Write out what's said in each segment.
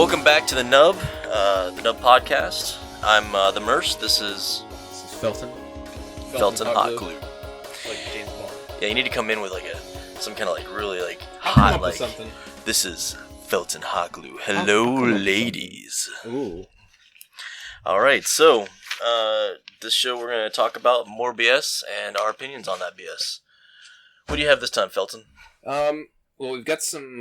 Welcome back to the Nub Podcast. I'm the Merce. This is Felton. Felton Hot Glue. Like James Bond. Yeah, you need to come in with some kind of really I'll hot come up with something. This is Felton Hot Glue. Hello, ladies. Ooh. All right, so this show we're going to talk about more BS and our opinions on that BS. What do you have this time, Felton? Well, we've got some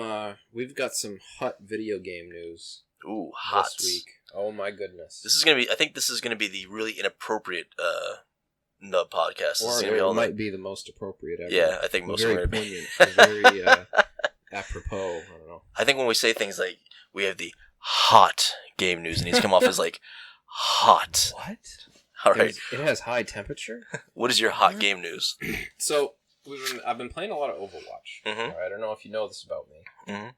hot video game news. Ooh, hot this week. Oh my goodness! I think this is gonna be the really inappropriate Nub podcast. Or it might be the most appropriate ever. Yeah, I think most are gonna be very apropos. I don't know. I think when we say things like we have the hot game news, and he's come off as hot. What? All right. It has high temperature. What is your hot game news? So. I've been playing a lot of Overwatch. Mm-hmm. I don't know if you know this about me,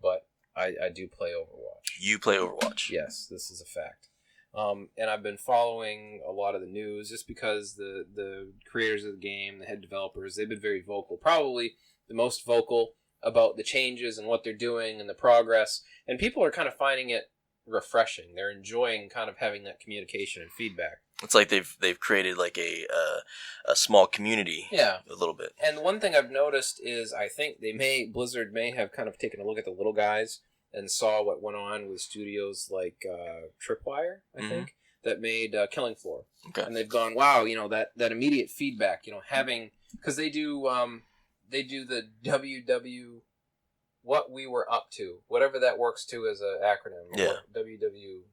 but I do play Overwatch. You play Overwatch? Yes, this is a fact. And I've been following a lot of the news just because the creators of the game, the head developers, they've been very vocal. Probably the most vocal about the changes and what they're doing and the progress. And people are kind of finding it refreshing. They're enjoying kind of having that communication and feedback. It's like they've created a small community. Yeah. A little bit. And one thing I've noticed is I think Blizzard may have kind of taken a look at the little guys and saw what went on with studios like Tripwire, I think, that made Killing Floor. Okay. And they've gone, wow, that immediate feedback, having, because they do the WW, what we were up to, whatever that works to as an acronym. Yeah. WWUT,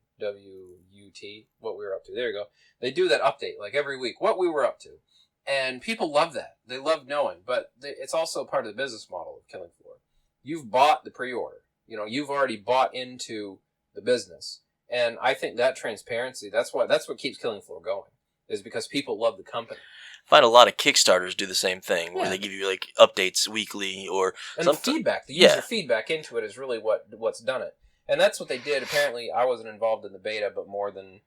what we were up to. There you go. They do that update every week, what we were up to. And people love that. They love knowing. But it's also part of the business model of Killing Floor. You've bought the pre-order. You've already bought into the business. And I think that transparency, that's what keeps Killing Floor going, is because people love the company. I find a lot of Kickstarters do the same thing, where they give you updates weekly or the feedback, the user feedback into it is really what's done it. And that's what they did. Apparently, I wasn't involved in the beta, but more than,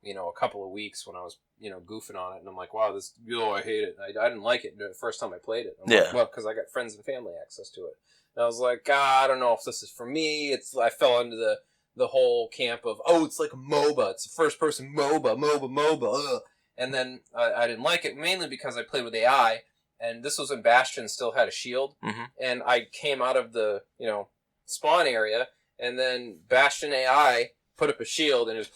a couple of weeks when I was, goofing on it. And I'm like, wow, I hate it. I didn't like it the first time I played it. Like, well, because I got friends and family access to it. And I was like, I don't know if this is for me. I fell into the whole camp of, it's like a MOBA. It's a first-person MOBA. Ugh. And then I didn't like it, mainly because I played with AI. And this was when Bastion still had a shield. Mm-hmm. And I came out of the, spawn area. And then Bastion AI put up a shield and just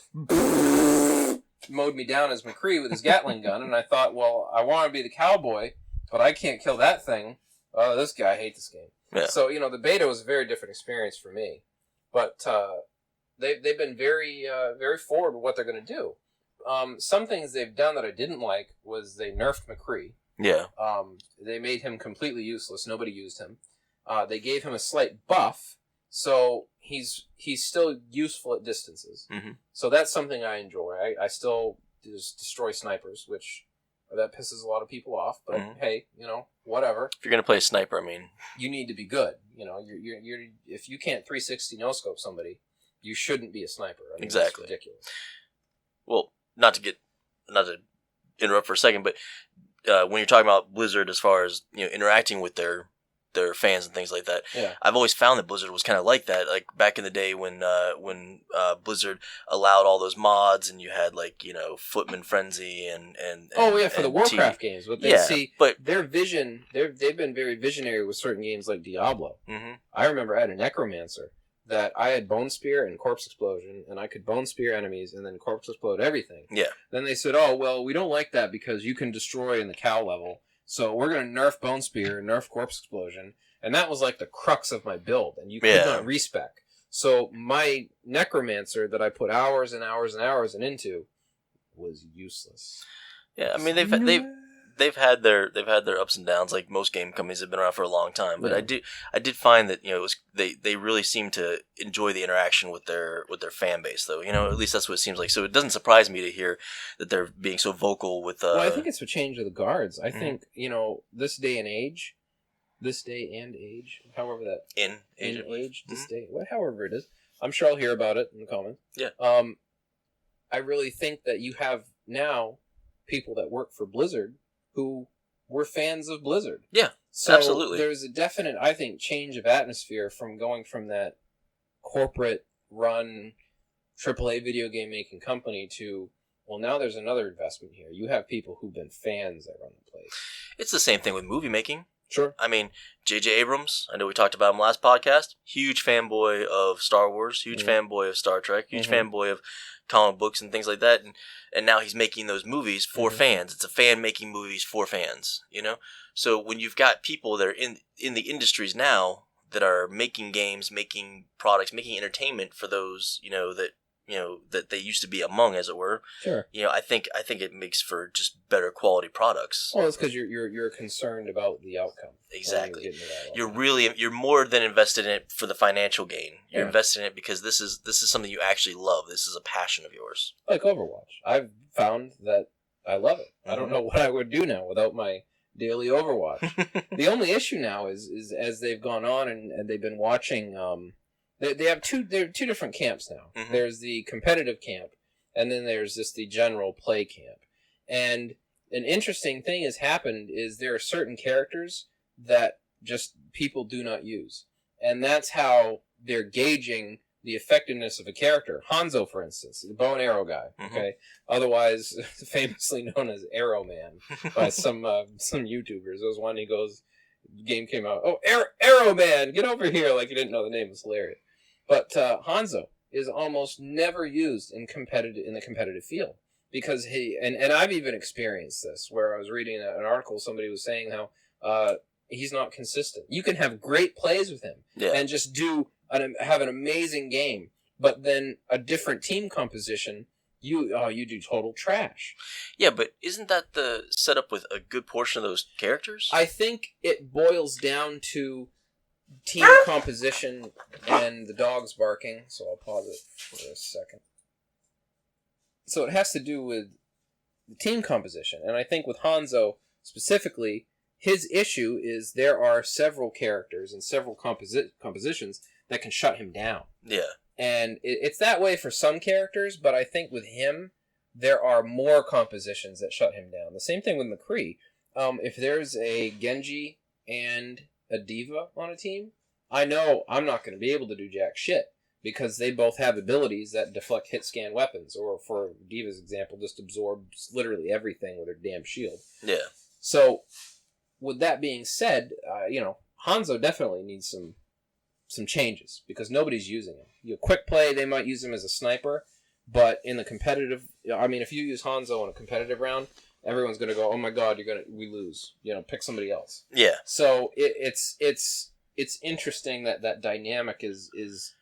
mowed me down as McCree with his Gatling gun. And I thought, well, I want to be the cowboy, but I can't kill that thing. Oh, this guy, I hate this game. Yeah. So, the beta was a very different experience for me. But they've been very, very forward with what they're going to do. Some things they've done that I didn't like was they nerfed McCree. Yeah. They made him completely useless. Nobody used him. They gave him a slight buff. So he's still useful at distances. Mm-hmm. So that's something I enjoy. I still just destroy snipers, which that pisses a lot of people off. But hey, whatever. If you're gonna play a sniper, you need to be good. You're if you can't 360 no scope somebody, you shouldn't be a sniper. Exactly. That's ridiculous. Well, not to interrupt for a second, but when you're talking about Blizzard, as far as interacting with their fans and things like that. Yeah. I've always found that Blizzard was kind of like that. Like back in the day when Blizzard allowed all those mods and you had Footman Frenzy and for the Warcraft games. But but their vision, they've been very visionary with certain games like Diablo. Mm-hmm. I remember I had a Necromancer that I had Bone Spear and Corpse Explosion, and I could Bone Spear enemies and then Corpse Explode everything. Yeah. Then they said, we don't like that because you can destroy in the cow level. So we're going to nerf Bone Spear, nerf Corpse Explosion, and that was like the crux of my build, and you could not respec. So my Necromancer that I put hours and hours and hours into was useless. Yeah, they've had their ups and downs, like most game companies have been around for a long time. But I did find that they really seem to enjoy the interaction with their fan base, though. At least that's what it seems like. So it doesn't surprise me to hear that they're being so vocal with. Well, I think it's a change of the guards. I think this day and age, however that this day, however it is. I'm sure I'll hear about it in the comments. Yeah. I really think that you have now people that work for Blizzard who were fans of Blizzard. Yeah, so absolutely. There's a definite, I think, change of atmosphere from going from that corporate run, AAA video game making company to, well, now there's another investment here. You have people who've been fans that run the place. It's the same thing with movie making. Sure. I mean, J.J. Abrams, I know we talked about him last podcast, huge fanboy of Star Wars, huge fanboy of Star Trek, huge fanboy of comic books and things like that, and now he's making those movies for fans. It's a fan making movies for fans, you know? So when you've got people that are in the industries now that are making games, making products, making entertainment for those, that they used to be among, as it were. Sure. I think it makes for just better quality products. Well, it's because you're concerned about the outcome. Exactly. You're more than invested in it for the financial gain. You're invested in it because this is something you actually love. This is a passion of yours. Like Overwatch. I've found that I love it. I don't know what I would do now without my daily Overwatch. The only issue now is as they've gone on and they've been watching. They have two different camps now. Mm-hmm. There's the competitive camp, and then there's just the general play camp. And an interesting thing has happened is there are certain characters that just people do not use. And that's how they're gauging the effectiveness of a character. Hanzo, for instance, the bow and arrow guy, okay? Otherwise famously known as Arrow Man by some YouTubers. There was one, he goes, game came out, oh, Arrow Man, get over here, like you didn't know the name. Was hilarious. But Hanzo is almost never used in the competitive field because and I've even experienced this where I was reading an article, somebody was saying how he's not consistent. You can have great plays with him and just have an amazing game, but then a different team composition, you do total trash. Yeah, but isn't that the setup with a good portion of those characters? I think it boils down to team composition and the dog's barking, so I'll pause it for a second. So it has to do with the team composition, and I think with Hanzo specifically, his issue is there are several characters and several compositions that can shut him down. Yeah. And it's that way for some characters, but I think with him, there are more compositions that shut him down. The same thing with McCree. If there's a Genji and a Diva on a team, I know I'm not going to be able to do jack shit because they both have abilities that deflect hit scan weapons, or for Diva's example, just absorbs literally everything with her damn shield. Yeah. So, with that being said, Hanzo definitely needs some changes because nobody's using him. Quick play, they might use him as a sniper, but in the competitive, if you use Hanzo in a competitive round, everyone's going to go, oh my god, we lose. Pick somebody else. Yeah. So it's interesting that dynamic is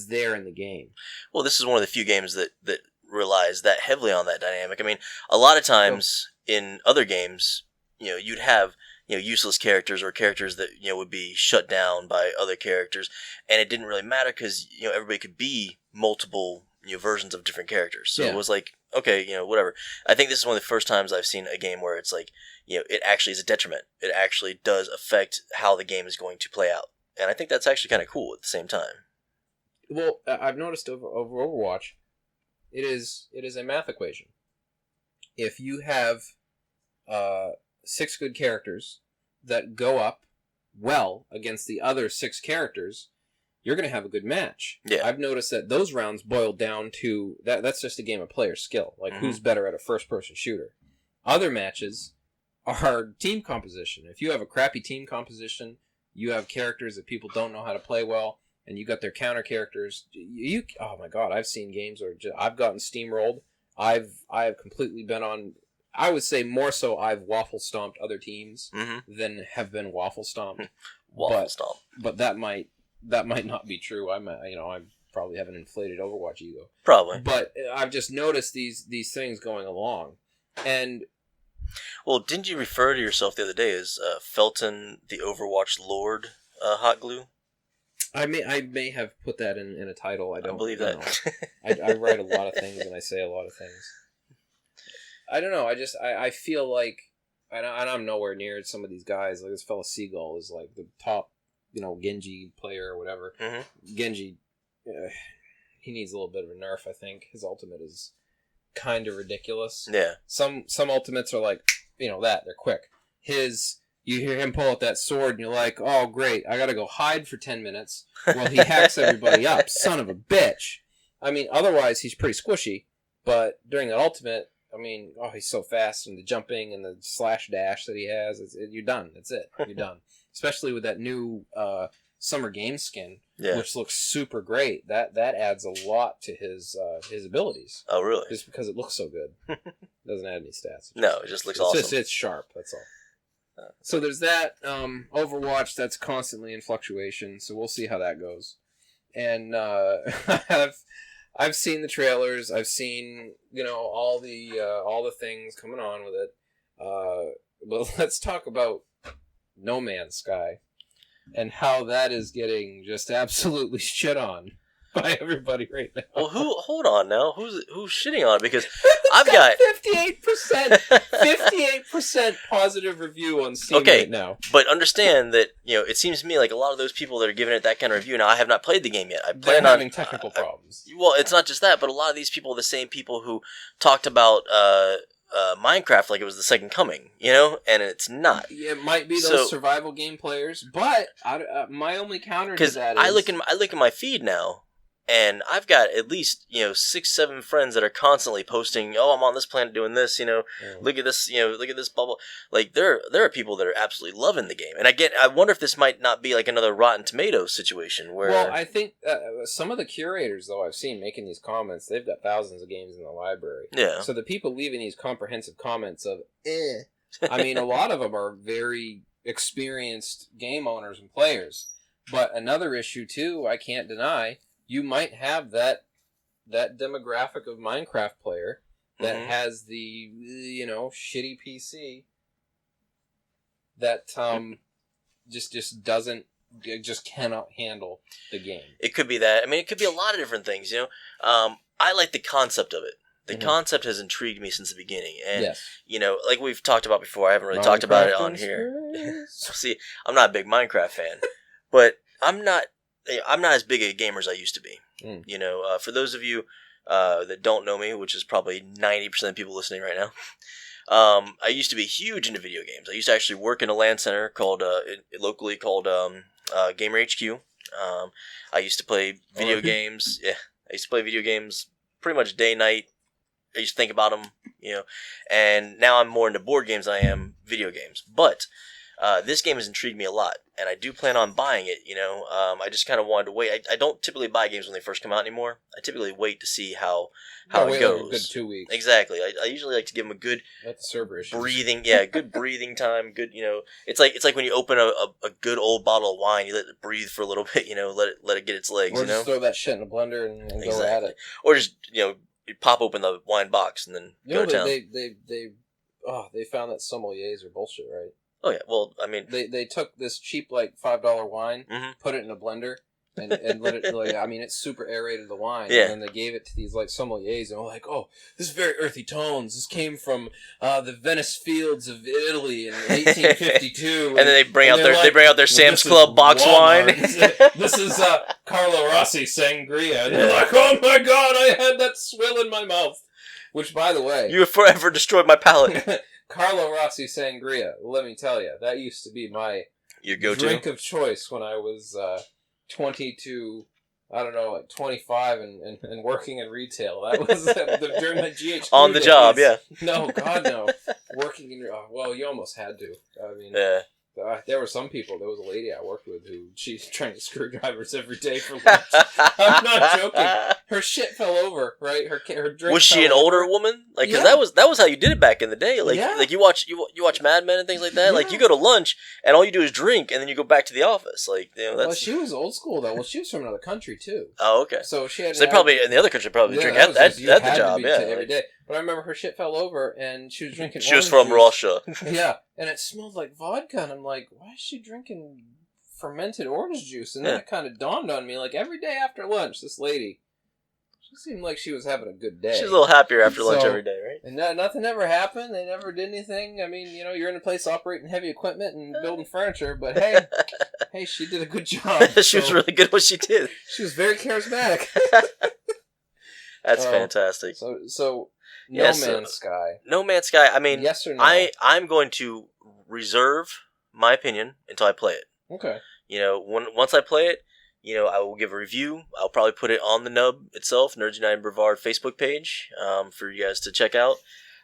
there in the game. Well, this is one of the few games that relies that heavily on that dynamic. I mean, a lot of times in other games, you'd have useless characters or characters that would be shut down by other characters, and it didn't really matter because everybody could be multiple versions of different characters. So it was like, okay, whatever. I think this is one of the first times I've seen a game where it's like, it actually is a detriment. It actually does affect how the game is going to play out. And I think that's actually kind of cool at the same time. Well, I've noticed over Overwatch, it is a math equation. If you have 6 good characters that go up well against the other 6 characters, you're going to have a good match. Yeah. I've noticed that those rounds boil down to that's just a game of player skill, like who's better at a first-person shooter. Other matches are team composition. If you have a crappy team composition, you have characters that people don't know how to play well, and you got their counter characters. Oh my god, I've seen games where I've gotten steamrolled. I've completely been on. I would say more so I've waffle stomped other teams than have been waffle stomped. Stomp. But that might not be true. I probably have an inflated Overwatch ego. Probably. But I've just noticed these things going along. And well, didn't you refer to yourself the other day as Felton the Overwatch Lord Hot Glue? I may have put that in a title. I believe that. I write a lot of things and I say a lot of things. I don't know. I feel like, and I'm nowhere near some of these guys. Like this fella Seagull is like the top, Genji player or whatever. Mm-hmm. Genji, he needs a little bit of a nerf. I think his ultimate is kind of ridiculous. Yeah. Some ultimates are like, they're quick. You hear him pull out that sword and you're like, oh great, I gotta go hide for 10 minutes while he hacks everybody up. Son of a bitch. I mean, otherwise he's pretty squishy, but during the ultimate, I mean, he's so fast, and the jumping and the slash dash that he has, you're done. That's it. You're done. Especially with that new Summer Game skin, which looks super great. That adds a lot to his abilities. Oh, really? Just because it looks so good. Doesn't add any stats. No, it just looks awesome. It's sharp, that's all. So there's that. Overwatch, that's constantly in fluctuation, so we'll see how that goes. And I've seen the trailers. I've seen, all the things coming on with it. But let's talk about No Man's Sky and how that is getting just absolutely shit on by everybody right now. Well, hold on now. Who's shitting on it? Because I've got 58% positive review on Steam right now. But understand that, it seems to me like a lot of those people that are giving it that kind of review, now I have not played the game yet. They're having technical problems. Well, it's not just that, but a lot of these people are the same people who talked about Minecraft like it was the second coming, and it's not. Yeah, it might be those survival game players, but my only counter to that is... I look in my feed now, and I've got at least 6-7 friends that are constantly posting, I'm on this planet doing this, look at this, look at this bubble. Like there are people that are absolutely loving the game, and I wonder if this might not be like another Rotten Tomatoes situation where. Well, I think some of the curators though I've seen making these comments, they've got thousands of games in the library. Yeah. So the people leaving these comprehensive comments of I mean, a lot of them are very experienced game owners and players. But another issue too, I can't deny. You might have that demographic of Minecraft player that has the shitty PC that just cannot handle the game. It could be that. I mean, it could be a lot of different things. I like the concept of it. The concept has intrigued me since the beginning, and like we've talked about before. I haven't really talked about it on here. See, I'm not a big Minecraft fan, but I'm not as big a gamer as I used to be. For those of you that don't know me, which is probably 90% of people listening right now, I used to be huge into video games. I used to actually work in a LAN center locally called Gamer HQ. I used to play video games. Yeah, I used to play video games pretty much day, night. I used to think about them, and now I'm more into board games than I am video games. But this game has intrigued me a lot, and I do plan on buying it, I just kind of wanted to wait. I don't typically buy games when they first come out anymore. I typically wait to see how it goes. Like a good 2 weeks. Exactly. I usually like to give them a good breathing, good breathing time. Good, it's like when you open a good old bottle of wine, you let it breathe for a little bit, let it get its legs, Or just throw that shit in a blender and go at it. Or just, you pop open the wine box and then go to town. They found that sommeliers are bullshit, right? Oh yeah, well, I mean, they took this cheap $5 wine, put it in a blender, and let it it's super aerated the wine, and then they gave it to these sommeliers, and they're oh, this is very earthy tones. This came from the Venice fields of Italy in 1852, and then they bring out their Sam's Club box wine. This is Carlo Rossi Sangria, and they're like, oh my god, I had that swill in my mouth. Which, by the way, you have forever destroyed my palate. Carlo Rossi Sangria, let me tell you, that used to be your go-to drink of choice when I was 20 to, 25 and working in retail. That was during the GH. On the job, yeah. No, God, no. Working in, you almost had to. I mean, there were some people. There was a lady I worked with who she's trying to screwdrivers every day for lunch. I'm not joking. Her shit fell over. Right, her drink. Was she an older woman? Because that was how you did it back in the day. Like you watch Mad Men and things like that. Yeah. Like you go to lunch and all you do is drink and then you go back to the office. That's. Well, she was old school though. Well, she was from another country too. Oh, okay. So she had. So they probably in the other country drink at the job. Every day. But I remember her shit fell over and she was drinking. She was from Russia. Yeah, and it smelled like vodka, and I'm like, why is she drinking fermented orange juice? And then it kind of dawned on me, every day after lunch, this lady, she seemed like she was having a good day. She's a little happier after lunch every day, right? And nothing ever happened. They never did anything. I mean, you're in a place operating heavy equipment and building furniture, but hey, she did a good job. She was really good at what she did. She was very charismatic. That's fantastic. So No Man's Sky. No Man's Sky. I mean, yes or no? I'm going to reserve my opinion until I play it. Okay. Once I play it, I will give a review. I'll probably put it on the Nub itself, Nerds United Brevard Facebook page, for you guys to check out.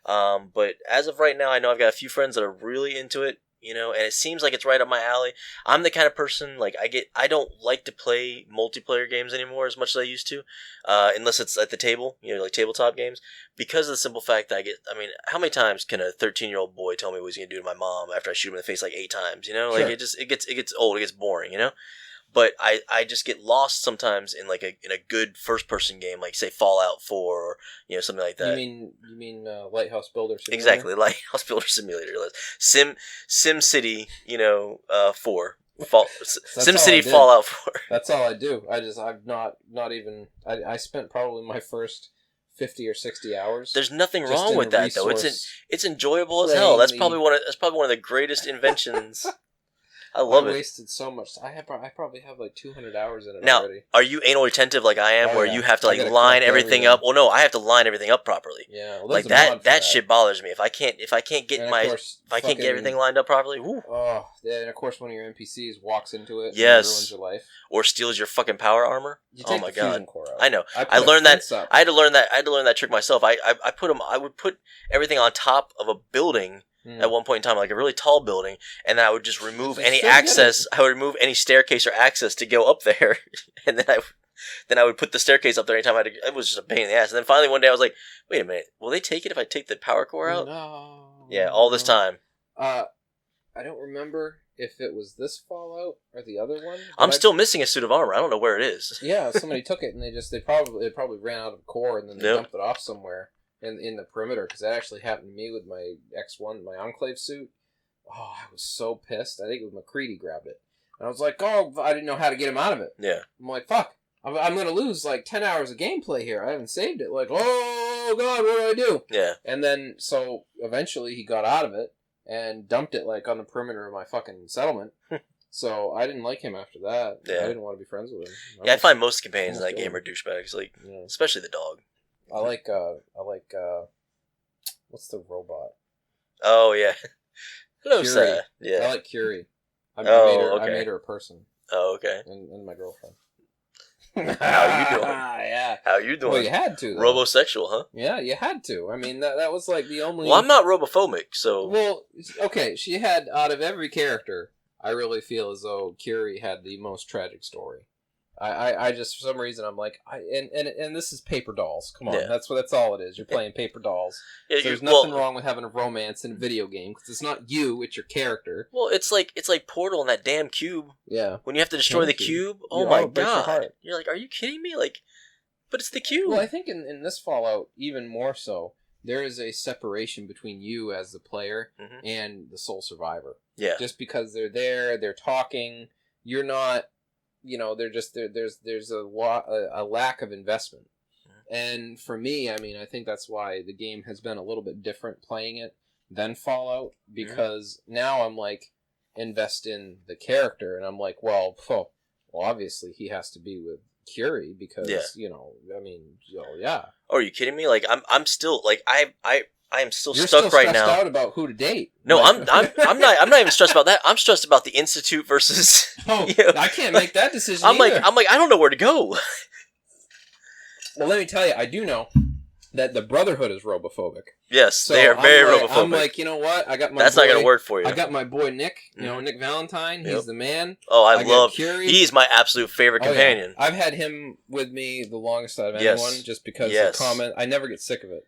But as of right now, I know I've got a few friends that are really into it, and it seems like it's right up my alley. I'm the kind of person, like, I don't like to play multiplayer games anymore as much as I used to, unless it's at the table, like tabletop games, because of the simple fact that how many times can a 13-year-old boy tell me what he's going to do to my mom after I shoot him in the face like 8 times, Like, Sure. it gets old, it gets boring, But I just get lost sometimes in a good first person game, like say Fallout 4 or something like that. You mean Lighthouse Builder Simulator? Exactly, Lighthouse Builder Simulator. Sim City, 4. Sim City Fallout 4. That's all I do. I've not even. I spent probably my first 50 or 60 hours. There's nothing wrong with that though. It's enjoyable as hell. That's probably one of the greatest inventions. I love it. I wasted so much. I probably have like 200 hours in it now, already. Are you anal retentive like I am, where you have to line everything up? Well, no, I have to line everything up properly. Yeah, well, like that shit bothers me. If I can't get everything lined up properly, woo. Oh, yeah, and of course one of your NPCs walks into it. Yes. And ruins your life. Or steals your fucking power armor. Oh my god. I know. I learned that. I had to learn that trick myself. I would put everything on top of a building. At one point in time, like a really tall building, and then I would just remove any access. I would remove any staircase or access to go up there, and then I would put the staircase up there anytime I had to. It was just a pain in the ass. And then finally one day I was like, "Wait a minute, will they take it if I take the power core out?" No. Yeah, all this time. I don't remember if it was this Fallout or the other one. I'm still missing a suit of armor. I don't know where it is. Yeah, somebody took it and it probably ran out of core and then they dumped it off somewhere. In the perimeter, because that actually happened to me with my X1, my Enclave suit. Oh, I was so pissed. I think it was McCready grabbed it. And I was like, oh, I didn't know how to get him out of it. Yeah. I'm like, fuck. I'm going to lose like 10 hours of gameplay here. I haven't saved it. Like, oh, God, what do I do? Yeah. And then, so eventually he got out of it and dumped it like on the perimeter of my fucking settlement. So I didn't like him after that. Yeah. I didn't want to be friends with him. I find most companions in that game are douchebags, like, especially the dog. I like, what's the robot? Oh, yeah. Hello, Sir. Yeah. I like Curie. I made her a person. Oh, okay. And my girlfriend. How you doing? Yeah. How you doing? Well, you had to, though. Robosexual, huh? Yeah, you had to. I mean, that was like the only... Well, I'm not robophobic, so... Well, okay, she had, out of every character, I really feel as though Curie had the most tragic story. I just, for some reason, I'm like, and this is paper dolls. Come on, that's all it is. You're playing paper dolls. Yeah, so there's nothing wrong with having a romance in a video game because it's not you, it's your character. Well, it's like Portal and that damn cube. Yeah. When you have to destroy the cube, oh my god, you're like, are you kidding me? Like, but it's the cube. Well, I think in this Fallout, even more so, there is a separation between you as the player and the sole survivor. Yeah. Just because they're there, they're talking, you're not. There's a lack of investment. And for me, I mean, I think that's why the game has been a little bit different playing it than Fallout, because now I'm like, invest in the character, and I'm like, well, obviously he has to be with Curie, because, Oh, are you kidding me? Like, I'm still, like, I am still You're stuck still right now. Out about who to date. No, like, I'm not even stressed about that. I'm stressed about the Institute versus. Oh, I can't make that decision. I'm like, I don't know where to go. Well, let me tell you, I do know that the Brotherhood is robophobic. Yes, so they are very robophobic. I'm like, you know what? I got my. That's not going to work for you. I got my boy Nick. Nick Valentine. He's the man. Oh, I love. He's my absolute favorite companion. Yeah. I've had him with me the longest out of anyone, just because the comment. I never get sick of it.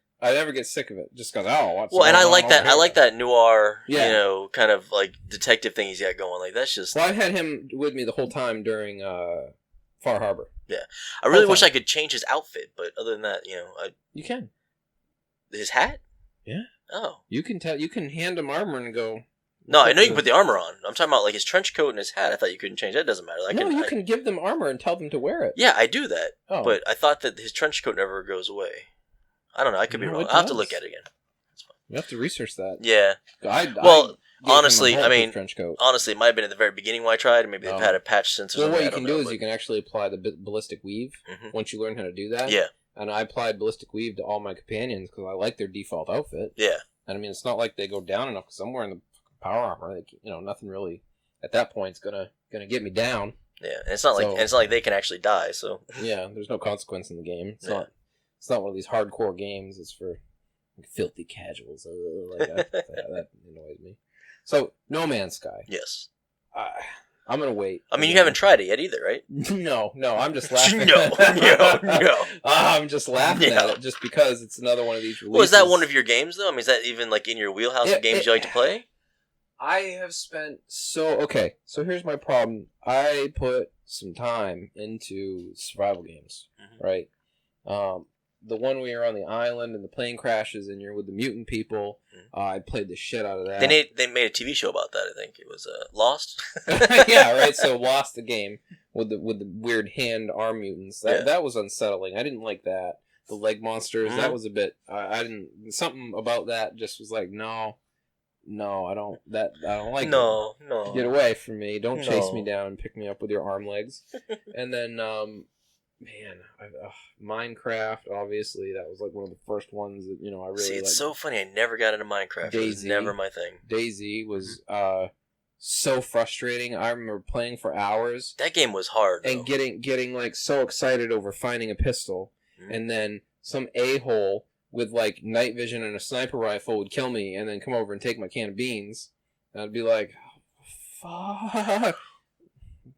Just because, and I like that. I like that noir, kind of like detective thing he's got going. Like, that's just. Well, I've had him with me the whole time during Far Harbor. Yeah, I really wish I could change his outfit, but other than that, you can. His hat? Yeah. Oh. You can tell. You can hand him armor and go. No, I know you can put the armor on. I'm talking about like his trench coat and his hat. I thought you couldn't change. That doesn't matter. You can give them armor and tell them to wear it. Yeah, I do that. Oh. But I thought that his trench coat never goes away. I don't know. I could be wrong. I'll have to look at it again. You have to research that. Yeah. Honestly, I mean, honestly, it might have been at the very beginning when I tried, and maybe they've had a patch since. Well, what you can do is you can actually apply the ballistic weave once you learn how to do that. Yeah. And I applied ballistic weave to all my companions because I like their default outfit. Yeah. And I mean, it's not like they go down enough because I'm wearing the power armor. Nothing really at that point is gonna get me down. Yeah, and it's not like they can actually die. So yeah, there's no consequence in the game. It's not one of these hardcore games. It's for filthy casuals. That annoys me. So, No Man's Sky. Yes. I'm gonna wait. I mean, you haven't tried it yet either, right? No, I'm just laughing. No. I'm just laughing at it just because it's another one of these releases. Well, is that one of your games, though? I mean, is that even, like, in your wheelhouse of games you like to play? I have spent so here's my problem. I put some time into survival games, right? The one where you're on the island and the plane crashes and you're with the mutant people, I played the shit out of that. They made a TV show about that, I think. It was Lost. Yeah, right, so Lost the game with the weird hand-arm mutants. That was unsettling. I didn't like that. The leg monsters, that was a bit... I didn't... Something about that just was like, no, I don't like it. No. Get away from me. Don't chase me down and pick me up with your arm legs. And then... Minecraft, obviously, that was like one of the first ones that, I really See, it's so funny. I never got into Minecraft. Daisy, it was never my thing. Daisy was so frustrating. I remember playing for hours. That game was hard, though. And getting like so excited over finding a pistol, and then some a-hole with like night vision and a sniper rifle would kill me, and then come over and take my can of beans. And I'd be like, oh, fuck.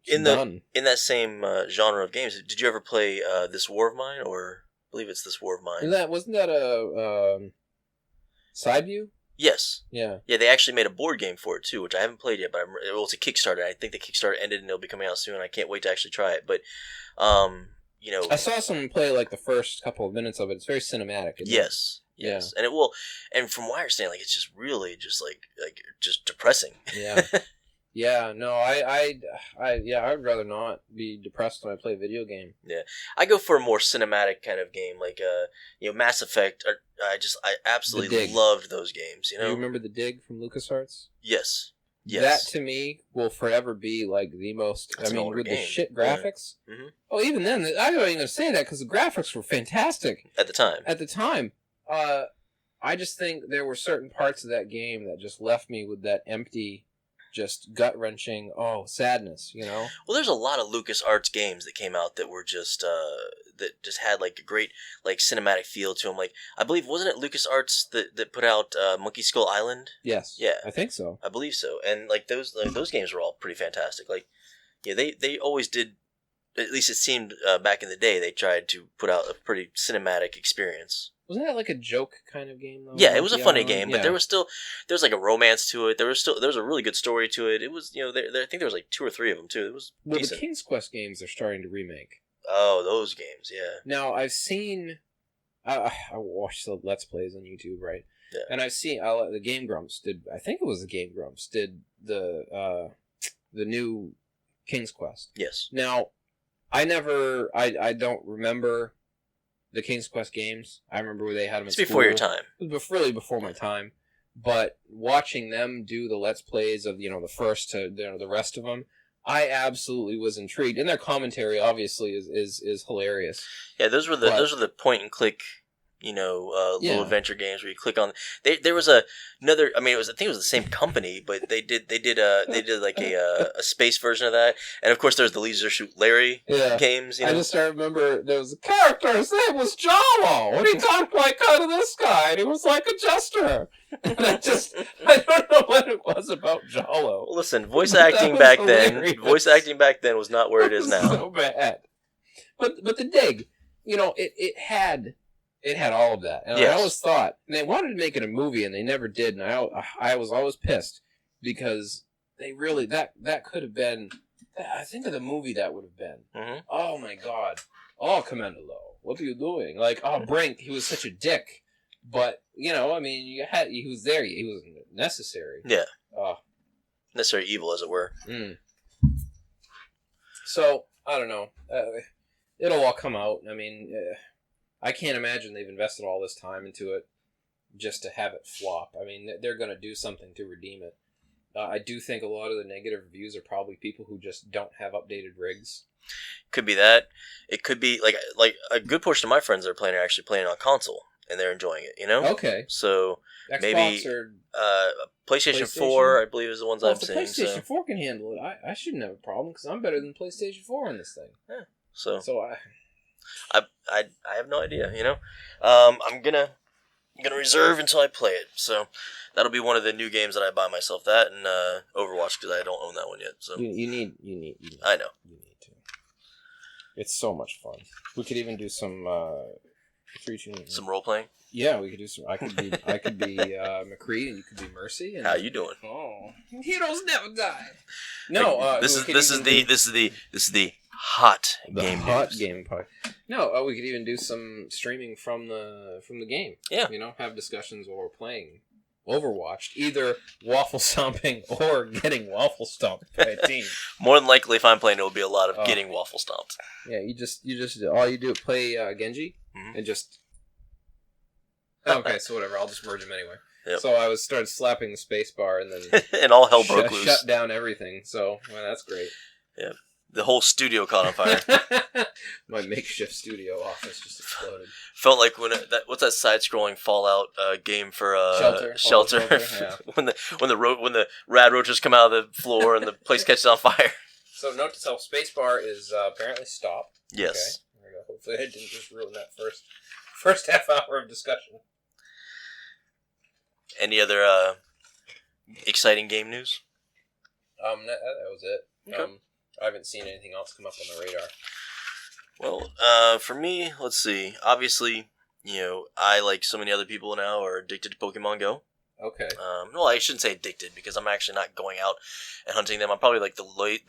In that same genre of games, did you ever play This War of Mine, or I believe it's This War of Mine? Wasn't that a side view? Yes. Yeah. Yeah, they actually made a board game for it too, which I haven't played yet. But it's a Kickstarter. I think the Kickstarter ended and it'll be coming out soon. I can't wait to actually try it. But I saw someone play like the first couple of minutes of it. It's very cinematic. Yes. Yeah. And it will. And from what I understand, like it's just really just like just depressing. Yeah. Yeah, no, I'd rather not be depressed when I play a video game. Yeah, I go for a more cinematic kind of game, like Mass Effect. I absolutely loved those games. Do you remember The Dig from LucasArts? Yes. That to me will forever be like the most. That's with game. The shit graphics. Yeah. Mm-hmm. Oh, even then, I don't even say that because the graphics were fantastic at the time. I just think there were certain parts of that game that just left me with that empty. Just gut-wrenching, sadness, Well, there's a lot of LucasArts games that came out that were just, that just had, like, a great, like, cinematic feel to them. Like, I believe, wasn't it LucasArts that put out Monkey Skull Island? Yes. Yeah. I think so. I believe so. And, like, those games were all pretty fantastic. Like, yeah, they always did, at least it seemed back in the day, they tried to put out a pretty cinematic experience. Wasn't that like a joke kind of game, though? Yeah, it was a funny game, but there was like a romance to it. There was a really good story to it. It was, I think there was like 2 or 3 of them too. It was decent. The King's Quest games they're starting to remake. Oh, those games, yeah. Now I've seen, I watched the Let's Plays on YouTube, right? Yeah. And I've seen the Game Grumps did. I think it was the Game Grumps did the new King's Quest. Yes. Now, I don't remember the King's Quest games. I remember where they had them. It's before your time. It was really before my time. But watching them do the Let's Plays of the first to the rest of them, I absolutely was intrigued. And their commentary obviously is hilarious. Yeah, those were the point and click. Little adventure games where you click on. There was another. I mean, I think it was the same company, but they did like a space version of that. And of course, there's the Leisure Suit Larry games. I just remember there was a character. His name was Jalo, and he talked like kind of this guy, and he was like a jester. And I don't know what it was about Jalo. Well, listen, voice acting back then was not where it is now. So bad. But The Dig, it had all of that. And I always thought, and they wanted to make it a movie, and they never did. And I was always pissed because they really, that could have been, I think of the movie that would have been. Mm-hmm. Oh my God. Oh, Commander Lowe, what are you doing? Like, Brink, he was such a dick. But, he was there. He was necessary. Yeah. Necessary evil, as it were. Mm. So, I don't know. It'll all come out. I mean... I can't imagine they've invested all this time into it just to have it flop. I mean, they're going to do something to redeem it. I do think a lot of the negative reviews are probably people who just don't have updated rigs. Could be that. It could be like a good portion of my friends that are actually playing on console. and they're enjoying it. You know? Okay. So Xbox maybe or PlayStation 4, I believe, is the ones I'm if the seeing. PlayStation 4 can handle it, I shouldn't have a problem because I'm better than PlayStation 4 on this thing. Yeah. So I have no idea. You know, I'm gonna reserve until I play it. So that'll be one of the new games that I buy myself. That and Overwatch, because I don't own that one yet. So you need. I know. You need to. It's so much fun. We could even do some some role playing. Yeah, we could do some. I could be McCree, and you could be Mercy. And how you doing? Oh, heroes never die. No, this is the hot game part. No, we could even do some streaming from the game. Yeah, you know, have discussions while we're playing Overwatch, either waffle stomping or getting waffle stomped by a team. More than likely, if I'm playing, it will be a lot of getting waffle stomped. Yeah, you just all you do is play Genji and just. Okay, so whatever. I'll just merge them anyway. Yep. So I started slapping the space bar and then and all hell broke loose. Shut down everything. So that's great. Yeah, the whole studio caught on fire. My makeshift studio office just exploded. Felt like what's that side-scrolling Fallout game for Shelter? Yeah. when the rad roaches come out of the floor and the place catches on fire. So note to self: spacebar is apparently stopped. Yes. Okay. There we go. Hopefully, I didn't just ruin that first half hour of discussion. Any other exciting game news? That was it. Okay. I haven't seen anything else come up on the radar. Well, for me, let's see. Obviously, you know, I, like so many other people now, are addicted to Pokemon Go. Okay. Well, I shouldn't say addicted, because I'm actually not going out and hunting them. I'm probably like the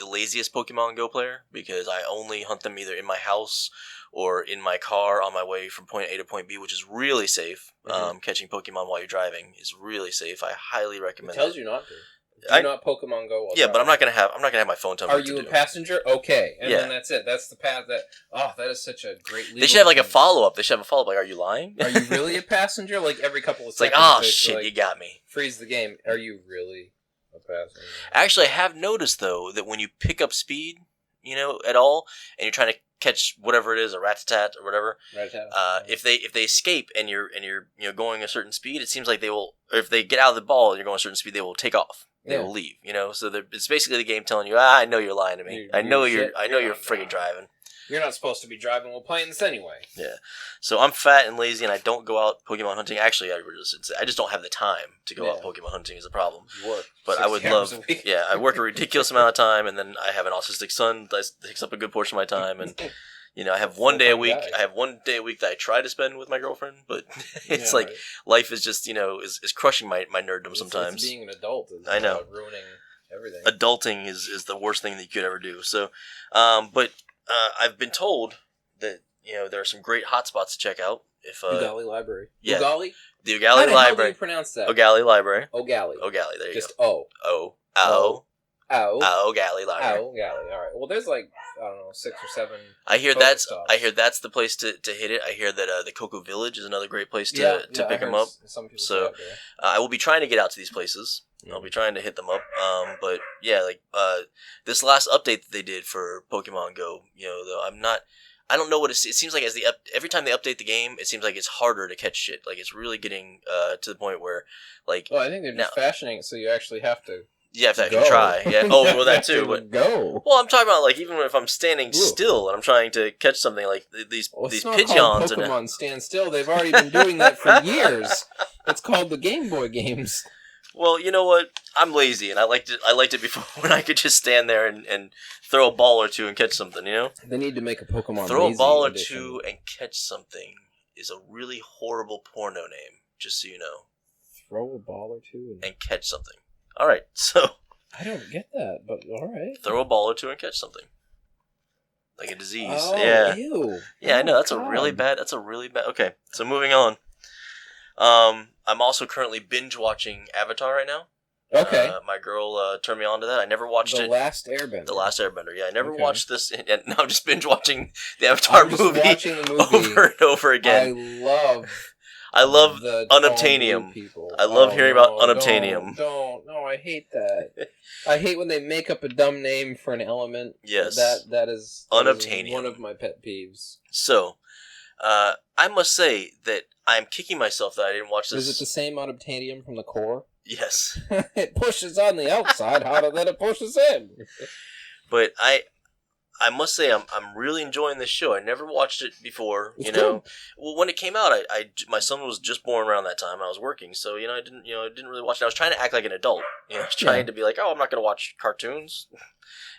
laziest Pokemon Go player, because I only hunt them either in my house or in my car on my way from point A to point B, which is really safe. Mm-hmm. Catching Pokemon while you're driving is really safe. I highly recommend it. It tells you not to. Do not Pokemon Go while driving. But I'm not gonna have my phone tell me Are what to you a do. passenger? Okay. And then that's it. That's the path that is such a great legal They should have like a follow-up. They should have a follow-up like, are you lying? Are you really a passenger? Like every couple of seconds. It's like, oh shit, you got me. Freeze the game. Are you really a passenger? Actually, I have noticed though that when you pick up speed, you know, at all, and you're trying to catch whatever it is, a rat-tat or whatever, if they escape and you're going a certain speed, it seems like they will. Or if they get out of the ball and you're going a certain speed, they will take off. They will leave, you know. So it's basically the game telling you, I know you're lying to me. I know you're friggin' driving. You're not supposed to be driving while playing this anyway. Yeah. So I'm fat and lazy, and I don't go out Pokemon hunting. Actually, I just don't have the time to go out Pokemon hunting is a problem. You work. But I would love. Yeah, I work a ridiculous amount of time, and then I have an autistic son that takes up a good portion of my time, and. You know, I have one day a week. I have one day a week that I try to spend with my girlfriend, but it's life is just, you know, is crushing my nerddom sometimes. It's being an adult is I know. Ruining everything. Adulting is the worst thing that you could ever do. So, but I've been told that, you know, there are some great hotspots to check out. Ugali Library. Yeah. Ugali? The Ugali Library. How do you pronounce that? Ugali Library. Ugali. Ugali, there you just go. Ugali Library. Ugali. All right. Well, there's like, I don't know, 6 or 7. I hear that's the place to hit it. I hear that the Cocoa Village is another great place to pick them up. So I will be trying to get out to these places. I'll be trying to hit them up. But yeah, like this last update that they did for Pokemon Go, you know, though I don't know what it seems like every time they update the game, it seems like it's harder to catch shit. Like it's really getting to the point where like. Well, I think they're just fashioning it so you actually have to. You have to actually try. Yeah. Oh, well, that too. But go. Well, I'm talking about like even if I'm standing still and I'm trying to catch something like these Pidgeons. Pokemon stand still. They've already been doing that for years. It's called the Game Boy games. Well, you know what? I'm lazy, and I liked it before when I could just stand there and throw a ball or two and catch something. You know. They need to make a Pokemon. Throw a ball or two and catch something is a really horrible porno name. Just so you know. Throw a ball or two and catch something. All right, so I don't get that, but all right. Throw a ball or two and catch something, like a disease. Oh, yeah, ew. Yeah, I know that's a really bad. Okay, so moving on. I'm also currently binge watching Avatar right now. Okay. My girl turned me on to that. I never watched it. The Last Airbender. The Last Airbender. Yeah, I never watched this, and now I'm just binge watching the Avatar movie over and over again. I love Unobtainium. I love hearing about Unobtainium. No, I hate that. I hate when they make up a dumb name for an element. Yes. That is Unobtainium. One of my pet peeves. So, I must say that I'm kicking myself that I didn't watch this. Is it the same unobtainium from the core? Yes. It pushes on the outside harder than it pushes in. But I must say I'm really enjoying this show. I never watched it before. It's you know, good. well, when it came out, my son was just born around that time. I was working, so I didn't really watch it. I was trying to act like an adult. I was trying to be like, oh, I'm not going to watch cartoons.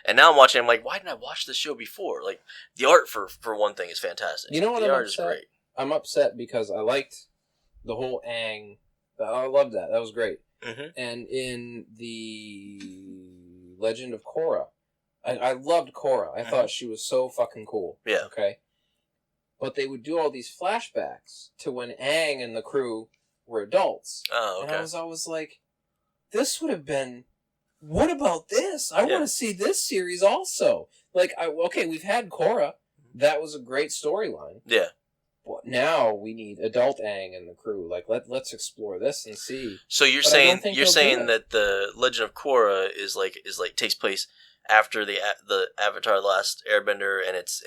And now I'm watching. I'm like, why didn't I watch this show before? Like, the art for one thing is fantastic. You know what? The art is great. I'm upset because I liked the whole Aang. I loved that. That was great. Mm-hmm. And in the Legend of Korra, I loved Korra. I thought she was so fucking cool. Yeah. Okay. But they would do all these flashbacks to when Aang and the crew were adults. Oh, okay. And I was always like, this would have been... What about this? I want to see this series also. Like, we've had Korra. That was a great storyline. Yeah. But now we need adult Aang and the crew. Like, let's explore this and see. So you're saying that the Legend of Korra is like takes place after the Avatar: The Last Airbender, and it's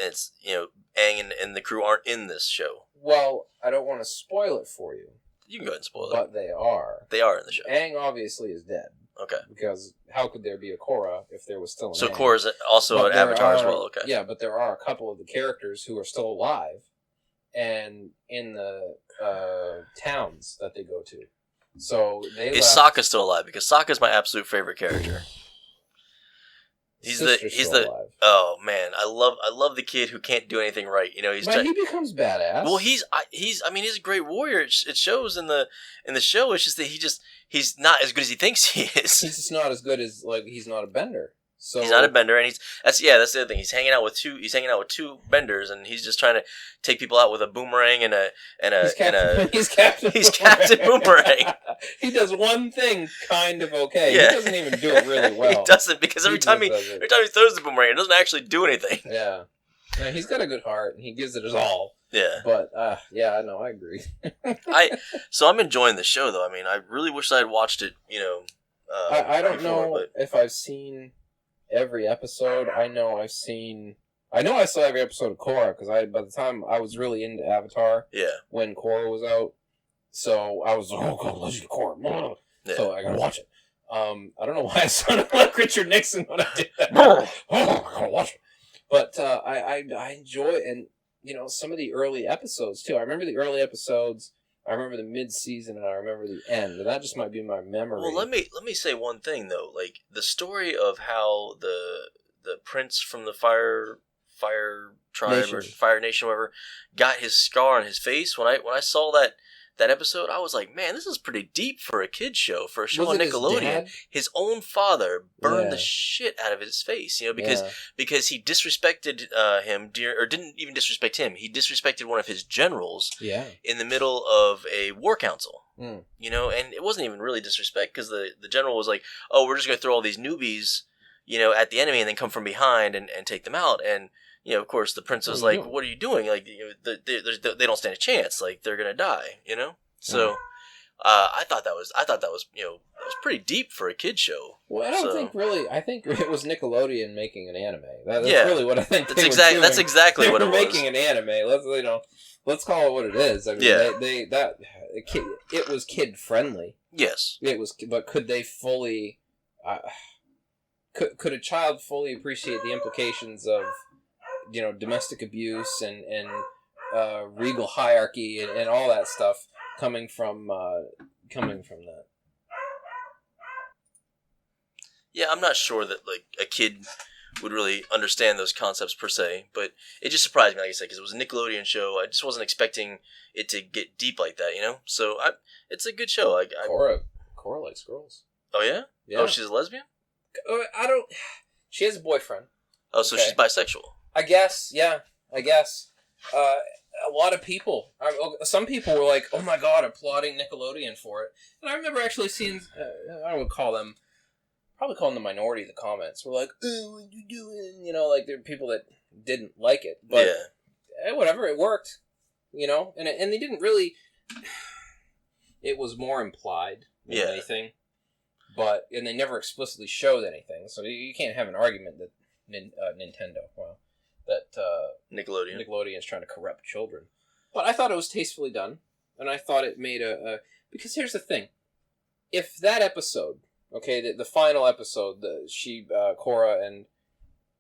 Aang and the crew aren't in this show. Well, I don't want to spoil it for you. You can go ahead and spoil it. But they are. They are in the show. Aang obviously is dead. Okay. Because how could there be a Korra if there was still an Aang? So Korra's also an Avatar as well, okay. Yeah, but there are a couple of the characters who are still alive and in the towns that they go to. So Is Sokka still alive? Because Sokka's my absolute favorite character. He's the oh man, I love the kid who can't do anything right. He becomes badass. Well, he's a great warrior. It shows in the show. It's just that he's not as good as he thinks he is. He's just not as good as he's not a bender. So he's not a bender, and that's the other thing. He's hanging out with two benders, and he's just trying to take people out with a boomerang he's Captain Boomerang. He does one thing kind of okay. Yeah. He doesn't even do it really well. He doesn't, because every time he throws the boomerang, it doesn't actually do anything. Yeah. He's got a good heart, and he gives it his all. Yeah. But I agree. So I'm enjoying the show, though. I mean, I really wish I had watched it. I don't know if I've seen every episode. I know I saw every episode of Korra, because by the time I was really into Avatar, when Korra was out, so I was like, oh god, Legend of Korra, so I gotta watch it. I don't know why I sounded like Richard Nixon when I did that. I gotta watch it. But I enjoy, and some of the early episodes too. I remember the early episodes. I remember the mid-season, and I remember the end. And that just might be my memory. Well, let me say one thing though. Like, the story of how the prince from the fire tribe Nation. Or Fire Nation, whatever, got his scar on his face. When I saw that episode, I was like, man, this is pretty deep for a kid's show, for a show on Nickelodeon. His own father burned the shit out of his face, because he disrespected him, or didn't even disrespect him. He disrespected one of his generals in the middle of a war council. And it wasn't even really disrespect, because the general was like, oh, we're just going to throw all these newbies, at the enemy and then come from behind and take them out. And of course, the prince was like, "What are you doing? Like, they don't stand a chance. Like, they're gonna die." So, I thought that was that was pretty deep for a kid show. Well, I don't think really. I think it was Nickelodeon making an anime. That's really what I think. That's exactly what it was. Making an anime. Let's call it what it is. I mean, it was kid friendly. Yes, it was. But could they fully? Could a child fully appreciate the implications of domestic abuse and regal hierarchy and all that stuff coming from that? Yeah, I'm not sure that a kid would really understand those concepts per se, but it just surprised me, like I said, because it was a Nickelodeon show. I just wasn't expecting it to get deep like that, So it's a good show. Korra likes girls. Oh yeah? Oh, she's a lesbian? She has a boyfriend. Oh, so she's bisexual. I guess. A lot of people, some people were like, oh my god, applauding Nickelodeon for it. And I remember actually seeing, I would probably call them the minority of the comments, were like, oh, what you doing? There are people that didn't like it. But whatever, it worked. And they didn't really, it was more implied than anything. And they never explicitly showed anything, so you can't have an argument that Nintendo, that Nickelodeon is trying to corrupt children. But I thought it was tastefully done, and I thought it made because here's the thing. If that episode, okay, the final episode, Korra and